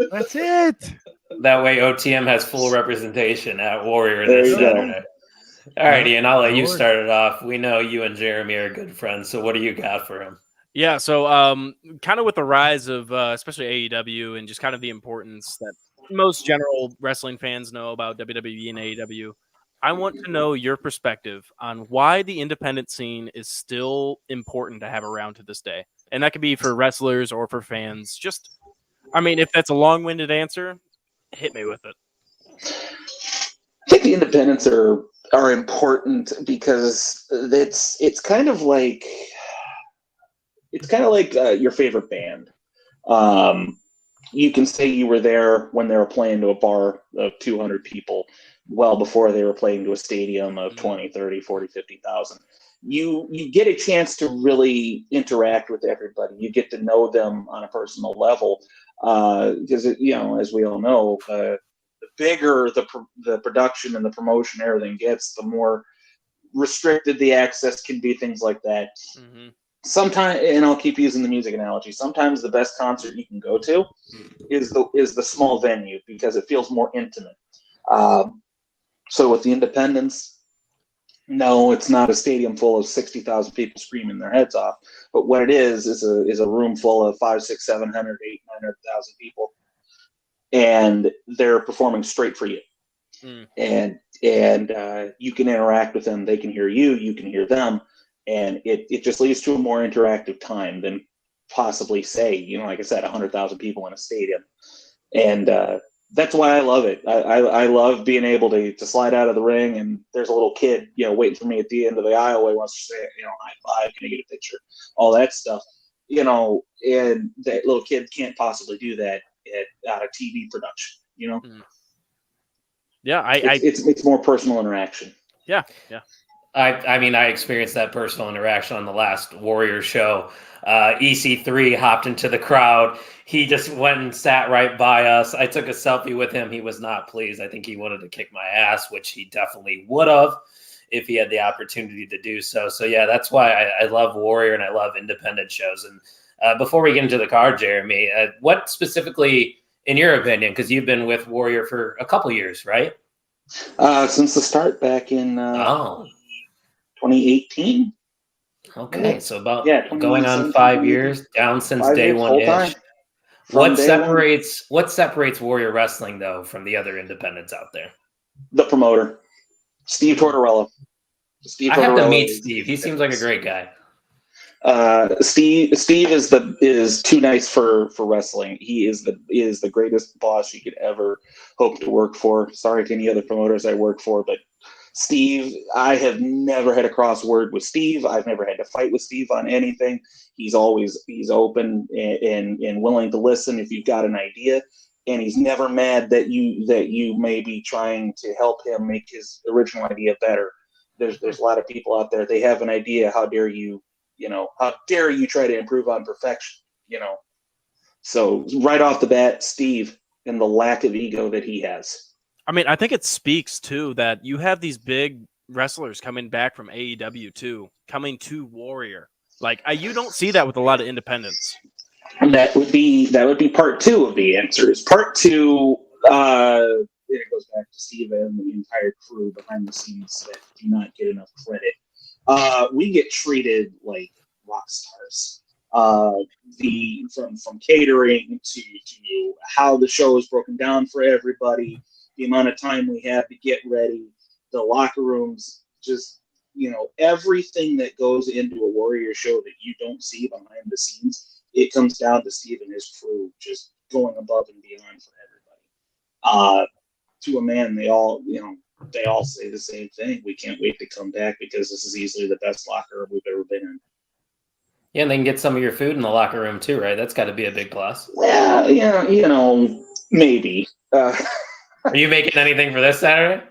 That's it. That way, OTM has full representation at Warrior this Saturday. All right, Ian, I'll let you start it off. We know you and Jeremy are good friends, so what do you got for him? Yeah, so kind of with the rise of especially AEW and just kind of the importance that most general wrestling fans know about WWE and AEW, I want to know your perspective on why the independent scene is still important to have around to this day. And that could be for wrestlers or for fans. Just, if that's a long-winded answer, hit me with it. I think the independents are important because it's kind of like your favorite band. You can say you were there when they were playing to a bar of 200 people well before they were playing to a stadium of 20, 30, 40, 50,000. You get a chance to really interact with everybody. You get to know them on a personal level because, as we all know, the bigger the production and the promotion everything gets, the more restricted the access can be, things like that. Mm-hmm. Sometimes, and I'll keep using the music analogy, sometimes the best concert you can go to is the small venue because it feels more intimate. So with the independents, no, it's not a stadium full of 60,000 people screaming their heads off. But what it is a room full of 500, 600, 700, 800, 900,000 people, and they're performing straight for you. And you can interact with them. They can hear you. You can hear them. And it just leads to a more interactive time than possibly, say, like I said, 100,000 people in a stadium. And that's why I love it. I love being able to slide out of the ring and there's a little kid, waiting for me at the end of the aisle. He wants to say, high five, can I get a picture? All that stuff, and that little kid can't possibly do that out of TV production, Yeah, it's more personal interaction. Yeah. I mean, I experienced that personal interaction on the last Warrior show. EC3 hopped into the crowd. He just went and sat right by us. I took a selfie with him. He was not pleased. I think he wanted to kick my ass, which he definitely would have if he had the opportunity to do so. So, yeah, that's why I love Warrior and I love independent shows. And before we get into the card, Jeremy, what specifically, in your opinion, because you've been with Warrior for a couple years, right? Since the start back in 2018. Okay, so about going on 5 years, down since day one-ish. What separates Warrior Wrestling, though, from the other independents out there? The promoter, Steve Tortorella. I have to meet Steve. He seems like a great guy. Steve is too nice for wrestling. He is the greatest boss you could ever hope to work for. Sorry to any other promoters I work for, but Steve, I have never had a cross word with Steve. I've never had to fight with Steve on anything. He's open and willing to listen if you've got an idea, and he's never mad that you may be trying to help him make his original idea better. There's a lot of people out there. They have an idea. How dare you try to improve on perfection? So right off the bat, Steve, and the lack of ego that he has. I mean, I think it speaks too that you have these big wrestlers coming back from AEW too, coming to Warrior. Like you don't see that with a lot of independents. And that would be part two of the answers. Part two, it goes back to Steve and the entire crew behind the scenes that do not get enough credit. We get treated like rock stars. From catering to how the show is broken down for everybody, the amount of time we have to get ready, the locker rooms, just everything that goes into a Warrior show that you don't see behind the scenes, it comes down to Steve and his crew just going above and beyond for everybody. To a man, they all say the same thing. We can't wait to come back because this is easily the best locker room we've ever been in. Yeah, and they can get some of your food in the locker room too, right? That's got to be a big plus. Well, yeah, maybe. Are you making anything for this Saturday?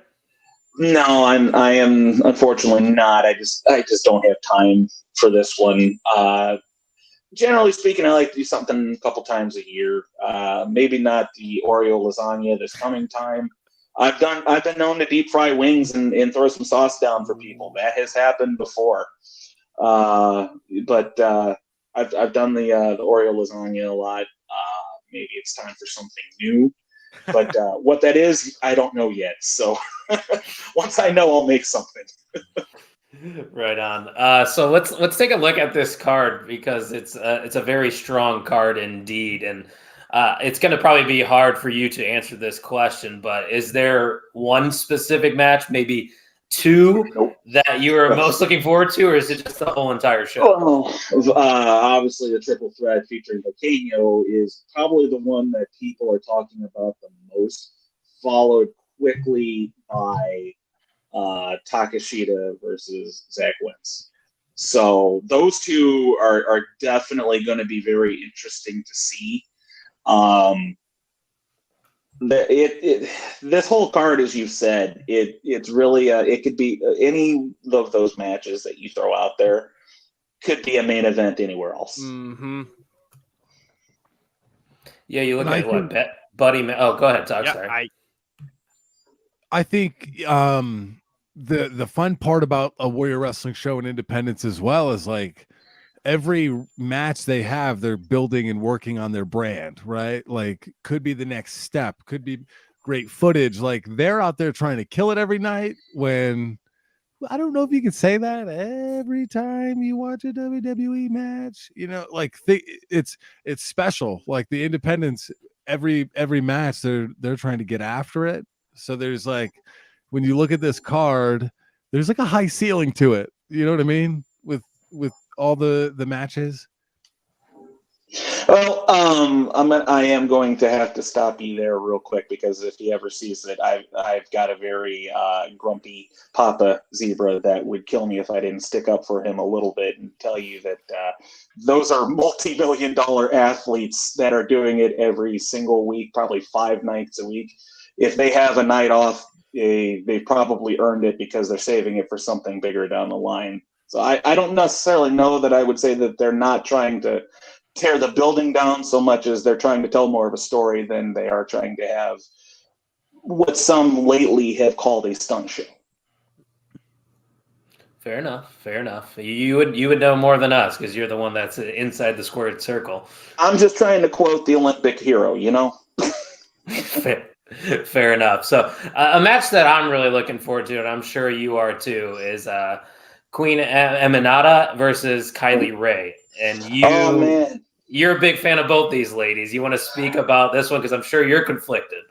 No, I am unfortunately not. I just don't have time for this one. Generally speaking, I like to do something a couple times a year. Maybe not the Oreo lasagna this coming time. I've been known to deep fry wings and throw some sauce down for people. That has happened before. But I've done the Oreo lasagna a lot. Maybe it's time for something new. But what that is, I don't know yet. So once I know, I'll make something. Right on. So let's take a look at this card because it's a very strong card indeed, and it's going to probably be hard for you to answer this question. But is there one specific match, maybe two, that you are most looking forward to, or is it just the whole entire show? Obviously, the triple threat featuring Volcano is probably the one that people are talking about the most, followed quickly by Takeshita versus Zach Wentz. So those two are definitely going to be very interesting to see. This whole card, as you said, it's really it could be any of those matches that you throw out there could be a main event anywhere else. Mm-hmm. Yeah, you look at what Buddy. Oh, go ahead, Todd. Yeah, sorry. I think the fun part about a Warrior Wrestling show and independence as well is like every match they have, they're building and working on their brand, right? Like could be the next step, could be great footage. Like they're out there trying to kill it every night when I don't know if you can say that every time you watch a WWE match, like it's special. Like the independents, every match they're trying to get after it. So there's like, when you look at this card, there's like a high ceiling to it. You know what I mean? With all the matches. Well, I am going to have to stop you there real quick because if he ever sees it, I've got a very grumpy Papa Zebra that would kill me if I didn't stick up for him a little bit and tell you that those are multi-million-dollar athletes that are doing it every single week, probably 5 nights a week. If they have a night off, they probably earned it because they're saving it for something bigger down the line. So I don't necessarily know that I would say that they're not trying to tear the building down so much as they're trying to tell more of a story than they are trying to have what some lately have called a stunt show. Fair enough. Fair enough. You would know more than us because you're the one that's inside the squared circle. I'm just trying to quote the Olympic hero, you know? Fair enough. So a match that I'm really looking forward to, and I'm sure you are too, is Queen Eminata versus Kylie Ray. And you're a big fan of both these ladies. You want to speak about this one because I'm sure you're conflicted.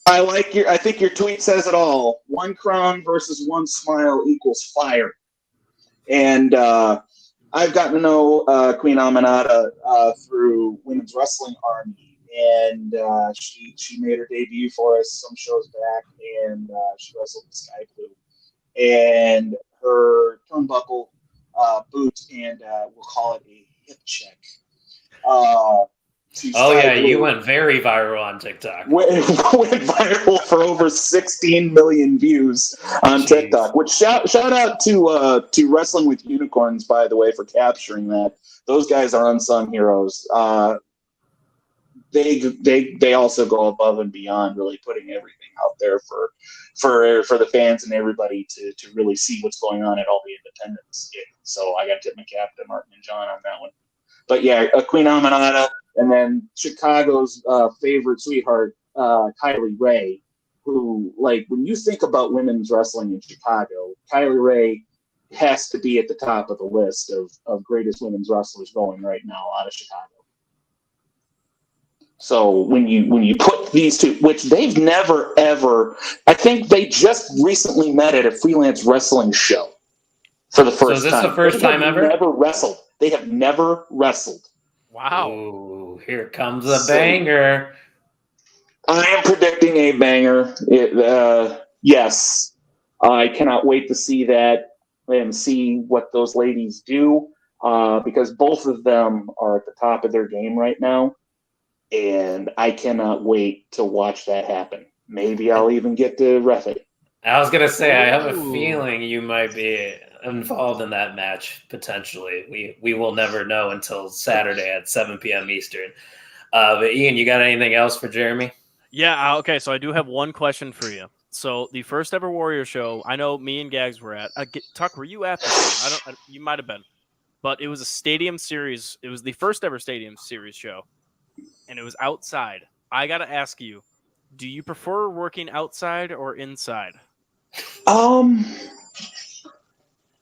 I think your tweet says it all. One crown versus one smile equals fire. And I've gotten to know Queen Aminata through Women's Wrestling Army, and she made her debut for us some shows back, and she wrestled the Sky Blue. And her turnbuckle boot and we'll call it a hip check. You went very viral on TikTok. Went viral for over 16 million views on TikTok. Which shout out to Wrestling with Unicorns, by the way, for capturing that. Those guys are unsung heroes. They also go above and beyond, really putting everything out there for the fans and everybody to really see what's going on at all the independents. So I got to tip my cap to Martin and John on that one. But yeah, Queen Aminata. And then Chicago's favorite sweetheart, Kylie Ray, who, like, when you think about women's wrestling in Chicago, Kylie Ray has to be at the top of the list of greatest women's wrestlers going right now out of Chicago. So when you put these two, which they've never ever, I think they just recently met at a freelance wrestling show for the first time. So is this the first time ever? They have never wrestled. Wow. Ooh, here comes a banger. I am predicting a banger. Yes. I cannot wait to see that and see what those ladies do because both of them are at the top of their game right now. And I cannot wait to watch that happen. Maybe I'll even get to ref it. I was going to say, I have a feeling you might be involved in that match potentially. We will never know until Saturday at 7 p.m. Eastern. But Ian, you got anything else for Jeremy? Yeah. Okay. So I do have one question for you. So the first ever Warrior show, I know me and Gags were at. Tuck, were you at this game? You might have been, but it was a Stadium Series. It was the first ever Stadium Series show, and it was outside. I got to ask you, do you prefer working outside or inside?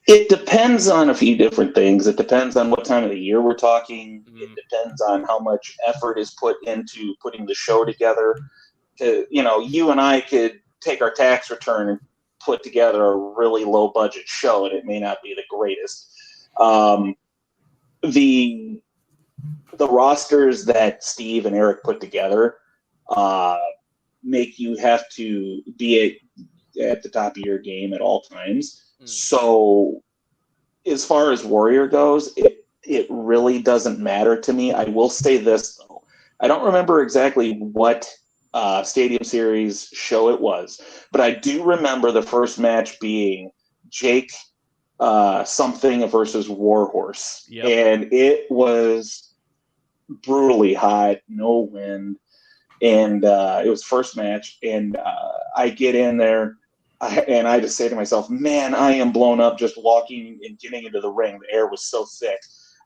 It depends on a few different things. It depends on what time of the year we're talking. It depends on how much effort is put into putting the show together. You and I could take our tax return and put together a really low budget show, and it may not be the greatest. The rosters that Steve and Eric put together make you have to be at the top of your game at all times. So as far as Warrior goes, it really doesn't matter to me. I will say this, though. I don't remember exactly what Stadium Series show it was, but I do remember the first match being Jake something versus Warhorse. Yep. And it was brutally hot, no wind, and it was first match, and I get in there, and I just say to myself, man, I am blown up just walking and getting into the ring. The air was so thick.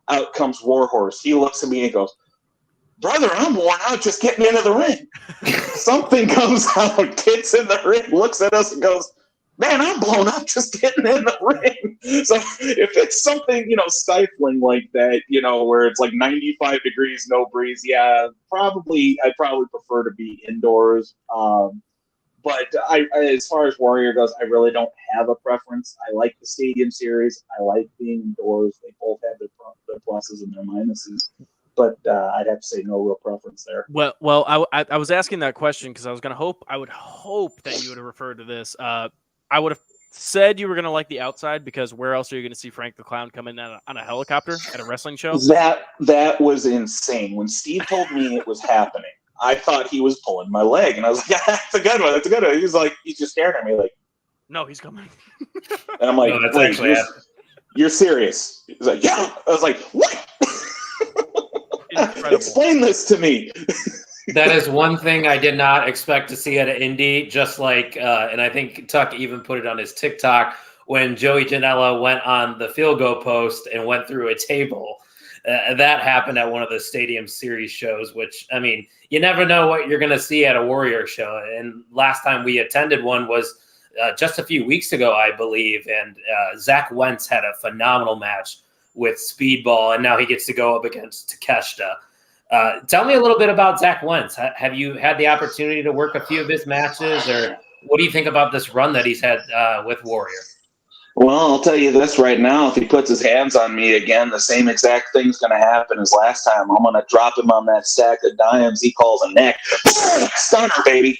Out comes Warhorse. He looks at me and goes, brother, I'm worn out just getting into the ring. Something comes out, gets in the ring, looks at us and goes, man, I'm blown up just getting in the ring. So if it's something, stifling like that, where it's like 95 degrees, no breeze, yeah, I'd probably prefer to be indoors. But as far as Warrior goes, I really don't have a preference. I like the Stadium Series. I like being indoors. They both have their pluses and their minuses. But I'd have to say no real preference there. Well, I was asking that question because I would hope that you would have referred to this. I would have said you were going to like the outside because where else are you going to see Frank the Clown come in on a helicopter at a wrestling show? That was insane. When Steve told me it was happening, I thought he was pulling my leg, and I was like, yeah, that's a good one. That's a good one. He's just staring at me like, no, he's coming. And I'm like, no, wait, you're serious? He's like, yeah. I was like, what? Explain this to me. That is one thing I did not expect to see at an indie, just like, and I think Tuck even put it on his TikTok when Joey Janela went on the field goal post and went through a table. That happened at one of the Stadium Series shows, which, I mean, you never know what you're going to see at a Warrior show. And last time we attended one was just a few weeks ago, I believe. And Zach Wentz had a phenomenal match with Speedball, and now he gets to go up against Takeshita. Tell me a little bit about Zach Wentz. Have you had the opportunity to work a few of his matches, or what do you think about this run that he's had with Warrior? Well, I'll tell you this right now. If he puts his hands on me again, the same exact thing's going to happen as last time. I'm going to drop him on that stack of dimes he calls a neck. Stunner, baby.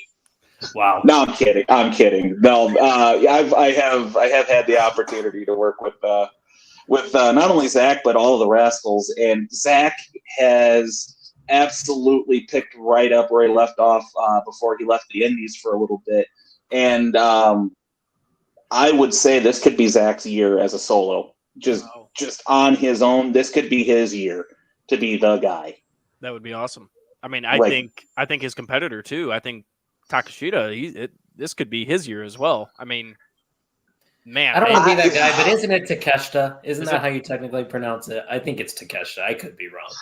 Wow. No, I'm kidding. No, I have had the opportunity to work with not only Zach, but all of the Rascals. And Zach has absolutely picked right up where he left off before he left the Indies for a little bit. And I would say this could be Zach's year as a solo. Just on his own, this could be his year to be the guy. That would be awesome. I mean, I think his competitor too. I think Takeshita. This could be his year as well. I mean, man, I don't want to be that guy, but isn't it Takeshita? Isn't that how you technically pronounce it? I think it's Takeshita. I could be wrong.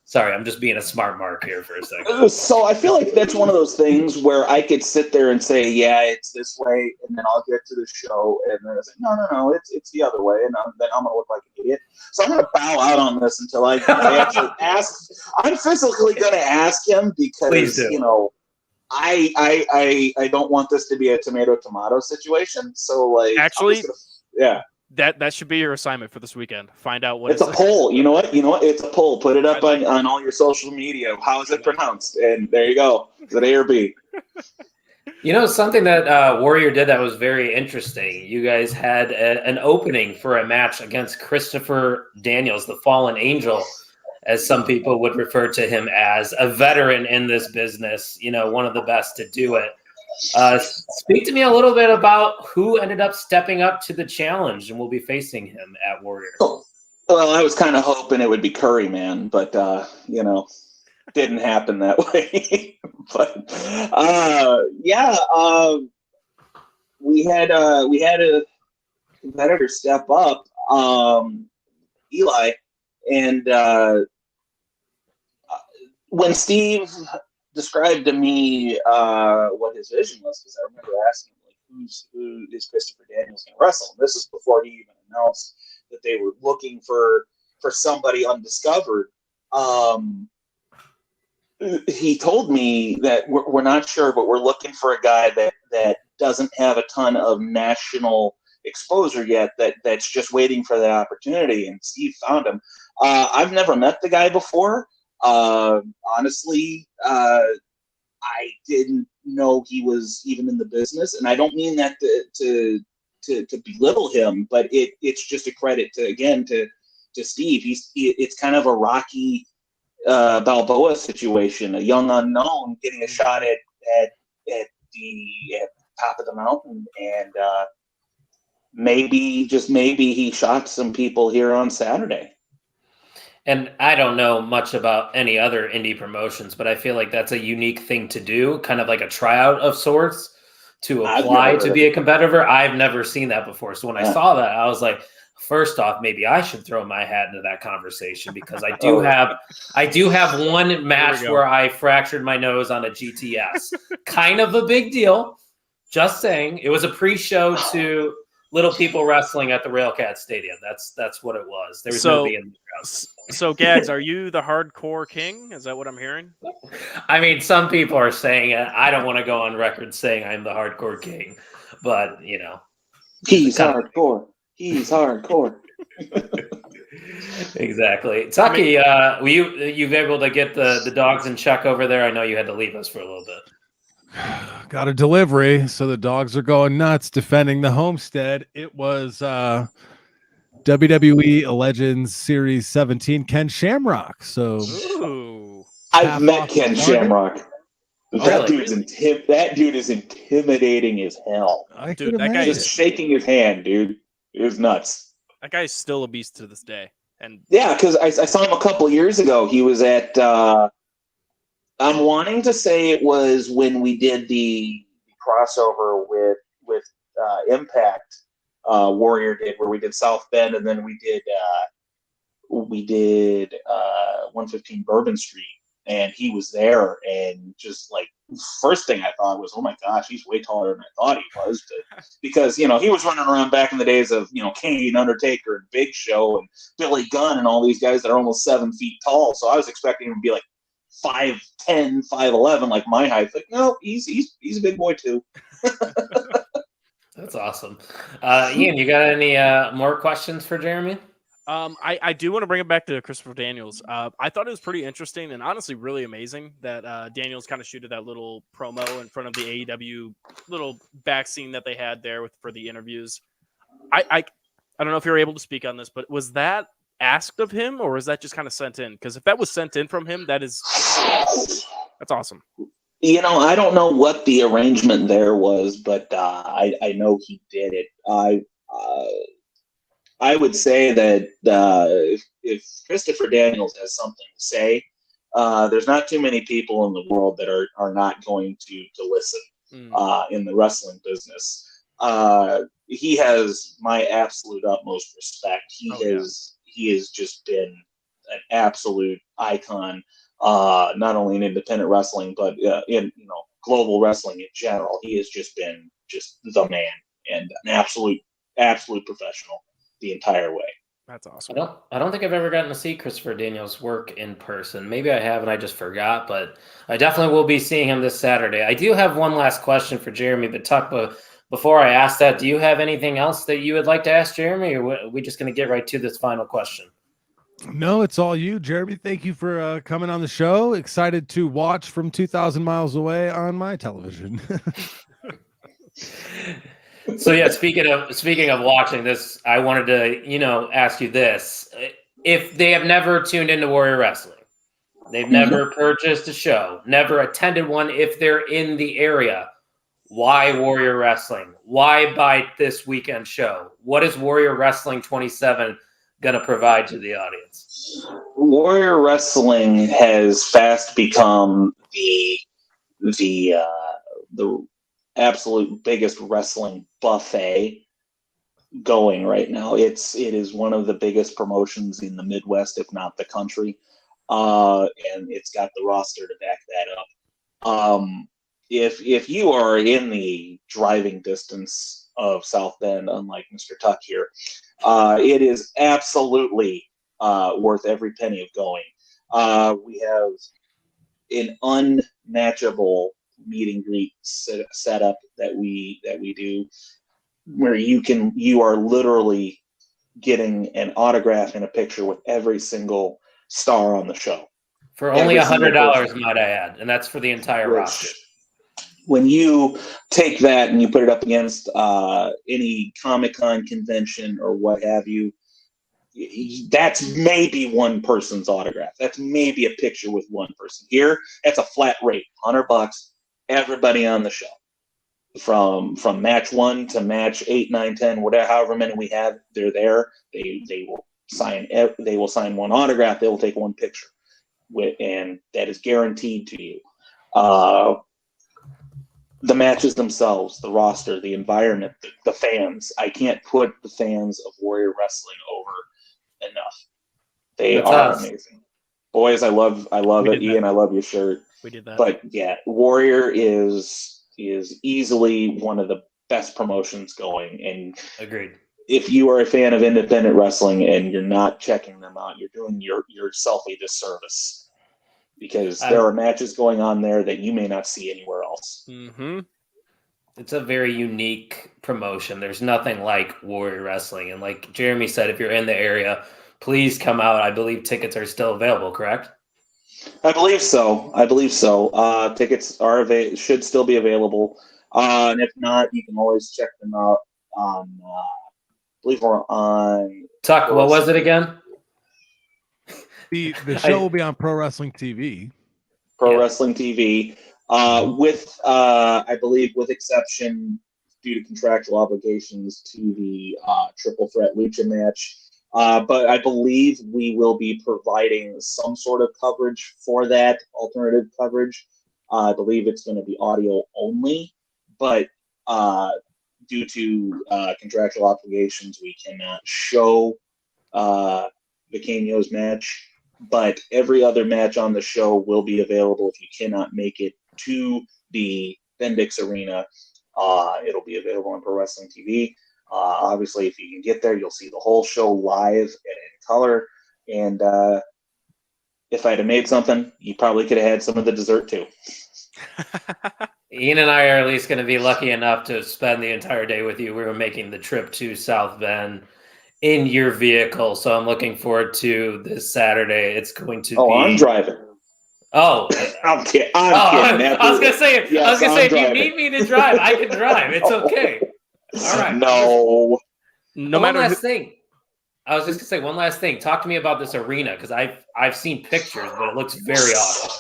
Sorry, I'm just being a smart mark here for a second. So I feel like that's one of those things where I could sit there and say, yeah, it's this way, and then I'll get to the show, and then I say, no, it's the other way, and then I'm going to look like an idiot. So I'm going to bow out on this until I actually ask. I'm physically going to ask him because, I don't want this to be a tomato situation. So, like, actually, yeah. That should be your assignment for this weekend. Find out what it's a poll. You know what? It's a poll. Put it up on all your social media. How is it pronounced? And there you go. Is it A or B? Something that Warrior did that was very interesting. You guys had an opening for a match against Christopher Daniels, the Fallen Angel, as some people would refer to him as, a veteran in this business, one of the best to do it. Speak to me a little bit about who ended up stepping up to the challenge and will be facing him at Warrior. Well, I was kind of hoping it would be Curry, man, but didn't happen that way. But we had a competitor step up, Eli, and when Steve described to me what his vision was, because I remember asking him, like, who is Christopher Daniels going to wrestle? And this is before he even announced that they were looking for somebody undiscovered. He told me that we're not sure, but we're looking for a guy that doesn't have a ton of national exposure yet, that's just waiting for that opportunity. And Steve found him. I've never met the guy before. Honestly, I didn't know he was even in the business, and I don't mean that to belittle him, but it's just a credit to Steve. It's kind of a Rocky Balboa situation, a young unknown getting a shot at the top of the mountain, and maybe he shocked some people here on Saturday. And I don't know much about any other indie promotions, but I feel like that's a unique thing to do, kind of like a tryout of sorts to apply to be a competitor. I've never seen that before. So when I saw that, I was like, first off, maybe I should throw my hat into that conversation, because I do have one match where I fractured my nose on a GTS. Kind of a big deal. Just saying. It was a pre-show to Little People Wrestling at the Railcat Stadium. That's what it was. There was nobody in the crowd. So, Gags, are you the hardcore king? Is that what I'm hearing? I mean, some people are saying it. I don't want to go on record saying I'm the hardcore king, but he's hardcore. He's hardcore. Exactly. Tucky, were you able to get the dogs in check over there? I know you had to leave us for a little bit. Got a delivery, so the dogs are going nuts defending the homestead. It was WWE Legends Series 17, Ken Shamrock. So I've met Ken Shamrock. That dude is intimidating as hell. Dude, that guy just shaking his hand, dude. It was nuts. That guy's still a beast to this day. And yeah, because I saw him a couple years ago. He was at I'm wanting to say it was when we did the crossover with Impact. Warrior did, where we did South Bend, and then we did 115 Bourbon Street, and he was there, and just like first thing I thought was, oh my gosh, he's way taller than I thought he was, because he was running around back in the days of Kane, Undertaker, and Big Show, and Billy Gunn, and all these guys that are almost 7 feet tall. So I was expecting him to be like 5'10", 5'11", like my height. Like, no, he's a big boy too. That's awesome. Ian, you got any more questions for Jeremy? I do want to bring it back to Christopher Daniels. I thought it was pretty interesting and honestly really amazing that Daniels kind of shooted that little promo in front of the AEW little back scene that they had there for the interviews. I don't know if you're able to speak on this, but was that asked of him or was that just kind of sent in? Because if that was sent in from him, that's awesome. I don't know what the arrangement there was, but I know he did it. I would say that if Christopher Daniels has something to say, there's not too many people in the world that are not going to listen in the wrestling business. He has my absolute utmost respect. He has just been an absolute icon. Not only in independent wrestling, but in global wrestling in general. He has just been the man and an absolute professional the entire way. That's awesome. I don't think I've ever gotten to see Christopher Daniels work in person. Maybe I have and I just forgot, but I definitely will be seeing him this Saturday. I do have one last question for Jeremy, but Tuck, before I ask that, do you have anything else that you would like to ask Jeremy, or are we just going to get right to this final question? No, it's all you, Jeremy. Thank you for coming on the show. Excited to watch from 2,000 miles away on my television. So yeah, speaking of watching this, I wanted to ask you this: if they have never tuned into Warrior Wrestling, they've never purchased a show, never attended one, if they're in the area, why Warrior Wrestling? Why buy this weekend show? What is Warrior Wrestling 27 going to provide to the audience? Warrior Wrestling has fast become the absolute biggest wrestling buffet going right now. It is one of the biggest promotions in the Midwest, if not the country, and it's got the roster to back that up. If you are in the driving distance of South Bend, unlike Mr. Tuck here, it is absolutely worth every penny of going. We have an unmatchable meet and greet setup that we do, where you are literally getting an autograph and a picture with every single star on the show for only $100, might I add, and that's for the entire roster. When you take that and you put it up against any Comic-Con convention or what have you, that's maybe one person's autograph. That's maybe a picture with one person. Here, that's a flat rate, $100. Everybody on the show, from match 1 to match 8, 9, 10, whatever, however many we have, they're there. They will sign. They will sign one autograph. They will take one picture, and that is guaranteed to you. The matches themselves, the roster, the environment, the fans. I can't put the fans of Warrior Wrestling over enough. They are amazing. Boys, I love it. Ian, I love your shirt. We did that. But yeah, Warrior is easily one of the best promotions going. And agreed. If you are a fan of independent wrestling and you're not checking them out, you're doing yourself a disservice, because there are matches going on there that you may not see anywhere else. Mm-hmm. It's a very unique promotion. There's nothing like Warrior Wrestling. And like Jeremy said, if you're in the area, please come out. I believe tickets are still available, correct? I believe so. Tickets should still be available. And if not, you can always check them out on, I believe we're on... Tuck, what was it again? The show will be on Pro Wrestling TV. Wrestling TV. with I believe with exception due to contractual obligations to the triple threat lucha match. But I believe we will be providing some sort of coverage for that, alternative coverage. I believe it's going to be audio only, but due to contractual obligations, we cannot show Vicaño's match. But every other match on the show will be available if you cannot make it to the Bendix Arena. It'll be available on Pro Wrestling TV. Obviously, if you can get there, you'll see the whole show live and in color. And if I'd have made something, you probably could have had some of the dessert too. Ian and I are at least going to be lucky enough to spend the entire day with you. We were making the trip to South Bend in your vehicle, so I'm looking forward to this Saturday. It's going to be... I'm driving. Oh, I'm kidding. I was gonna say, if you need me to drive, I can drive. It's okay. All right. No matter. One last thing. I was just gonna say one last thing. Talk to me about this arena because I've seen pictures, but it looks very awesome.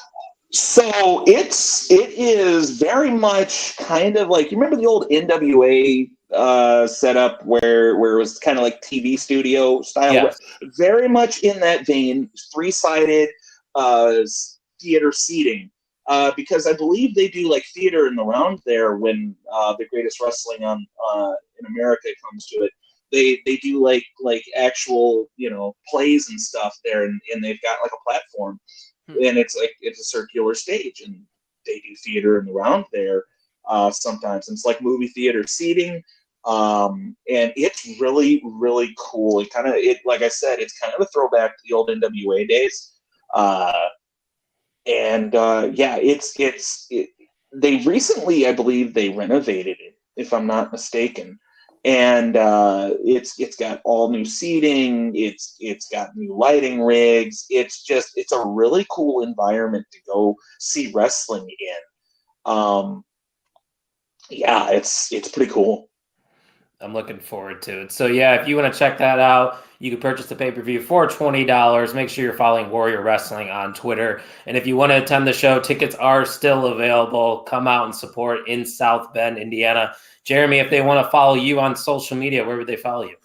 So it is very much kind of like, you remember the old NWA setup where it was kind of like TV studio style? Yes. Very much in that vein, 3-sided theater seating. Because I believe they do like theater in the round there when the Greatest Wrestling in America comes to it. They do like actual plays and stuff there, and they've got like a platform. And it's a circular stage, and they do theater in the round there sometimes. And it's like movie theater seating, and it's really, really cool. Like I said, it's kind of a throwback to the old NWA days. They recently, I believe, they renovated it, if I'm not mistaken. And it's got all new seating. It's got new lighting rigs. It's a really cool environment to go see wrestling in. It's pretty cool. I'm looking forward to it. So yeah, if you want to check that out, you can purchase the pay-per-view for $20. Make sure you're following Warrior Wrestling on Twitter. And if you want to attend the show, tickets are still available. Come out and support in South Bend, Indiana. Jeremy, if they want to follow you on social media, where would they follow you?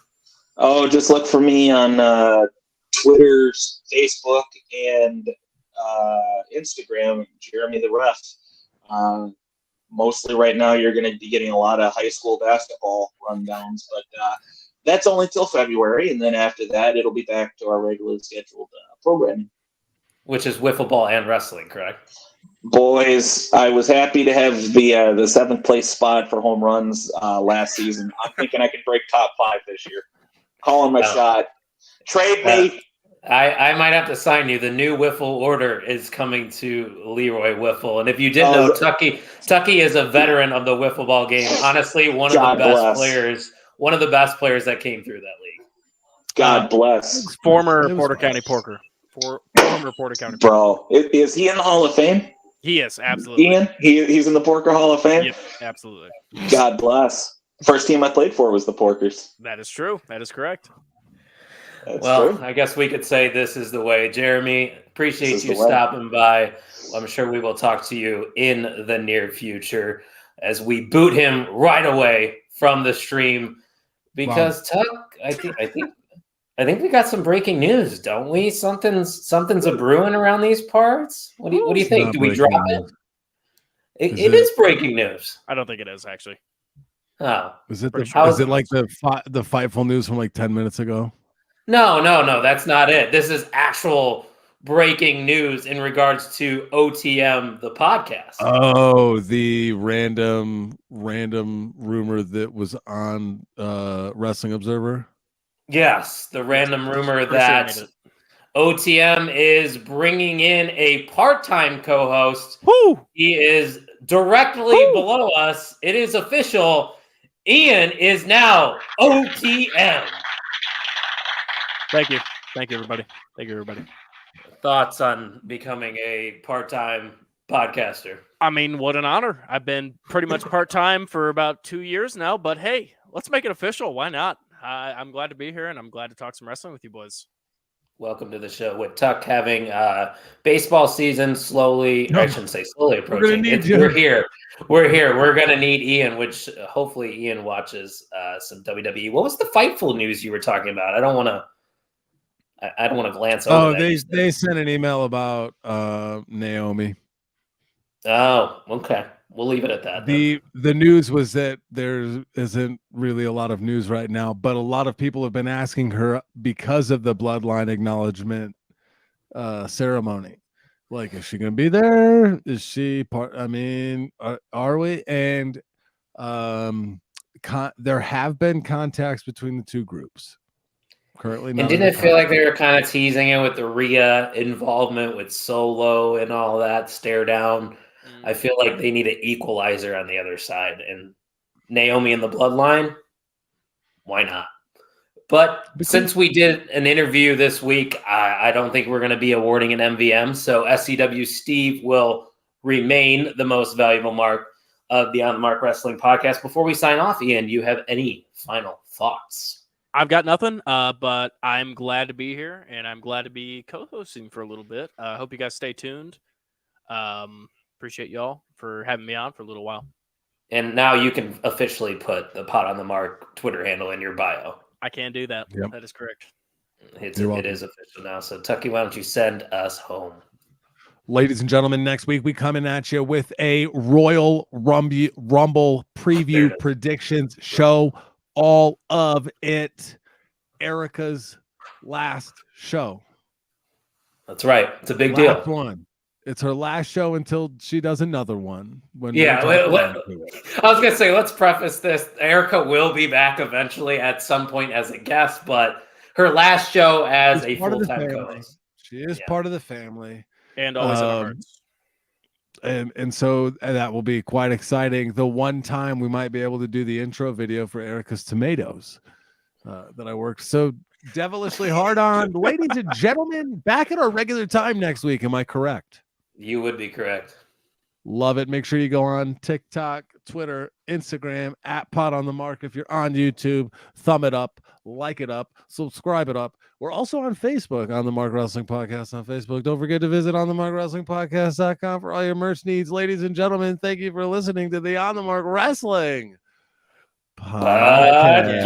Oh, just look for me on Twitter, Facebook, and Instagram, Jeremy the Ref. Mostly right now you're going to be getting a lot of high school basketball rundowns, but that's only till February, and then after that it'll be back to our regularly scheduled programming. Which is wiffle ball and wrestling, correct? Boys, I was happy to have the 7th place spot for home runs last season. I'm thinking I can break top 5 this year. Calling my shot. Trade me. I might have to sign you. The new Wiffle order is coming to Leroy Wiffle. And if you didn't know, Tucky is a veteran of the wiffle ball game. Honestly, one of the best players that came through that league. God bless. Former Porter County Porker. Former Porter County Porker. Bro, is he in the Hall of Fame? He is, absolutely. Ian, he's in the Porker Hall of Fame? Yep, absolutely. God bless. First team I played for was the Porkers. That is true. That is correct. That's true. I guess we could say this is the way. Jeremy, appreciate you stopping by. I'm sure we will talk to you in the near future as we boot him right away from the stream because Tuck, I think we got some breaking news, don't we? Something's a brewing around these parts. What do you think? Do we drop it? It is breaking news. I don't think it is actually. Oh, is it like the Fightful news from like 10 minutes ago? No, that's not it. This is actual breaking news in regards to OTM, the podcast. Oh, the random rumor that was on Wrestling Observer. Yes, the random rumor that OTM is bringing in a part-time co-host. Woo! He is directly below us. It is official. Ian is now OTM. Thank you, everybody. Thank you, everybody. Thoughts on becoming a part-time podcaster? I mean, what an honor. I've been pretty much part-time for about 2 years now, but hey, let's make it official. Why not? I'm glad to be here, and I'm glad to talk some wrestling with you boys. Welcome to the show. With Tuck having baseball season slowly, I shouldn't say slowly approaching. We're here. We're going to need Ian, which hopefully Ian watches some WWE. What was the Fightful news you were talking about? I don't want to glance over. They sent an email about Naomi. Oh, okay. We'll leave it at that. The news was that there isn't really a lot of news right now, but a lot of people have been asking her because of the bloodline acknowledgement ceremony. Like, is she going to be there? Is she part? I mean, are we? And there have been contacts between the two groups. Currently, and didn't it feel like they were kind of teasing it with the Rhea involvement with Solo and all that stare down? I feel like they need an equalizer on the other side, and Naomi in the bloodline, why not? But since we did an interview this week, I don't think we're going to be awarding an MVM. So SCW Steve will remain the most valuable mark of the On the Mark Wrestling podcast. Before we sign off, Ian, do you have any final thoughts? I've got nothing, but I'm glad to be here, and I'm glad to be co-hosting for a little bit. I hope you guys stay tuned. Appreciate y'all for having me on for a little while. And now you can officially put the Pot on the Mark Twitter handle in your bio. I can do that. Yep. That is correct. It is official now. So, Tucky, why don't you send us home? Ladies and gentlemen, next week we coming at you with a Royal Rumble preview predictions show. All of it. Erica's last show. That's right. It's a big last deal. One. It's her last show until she does another one. I was going to say, let's preface this. Erica will be back eventually at some point as a guest, but her last show as a full-time co-host. She is part of the family. And always in our hearts. And so that will be quite exciting. The one time we might be able to do the intro video for Erica's Tomatoes that I worked so devilishly hard on. Ladies and gentlemen, back at our regular time next week. Am I correct? You would be correct. Love it. Make sure you go on TikTok, Twitter, Instagram, @Pot on the Mark. If you're on YouTube, thumb it up, like it up, subscribe it up. We're also on Facebook, On the Mark Wrestling Podcast on Facebook. Don't forget to visit onthemarkwrestlingpodcast.com for all your merch needs. Ladies and gentlemen, thank you for listening to the On the Mark Wrestling Podcast.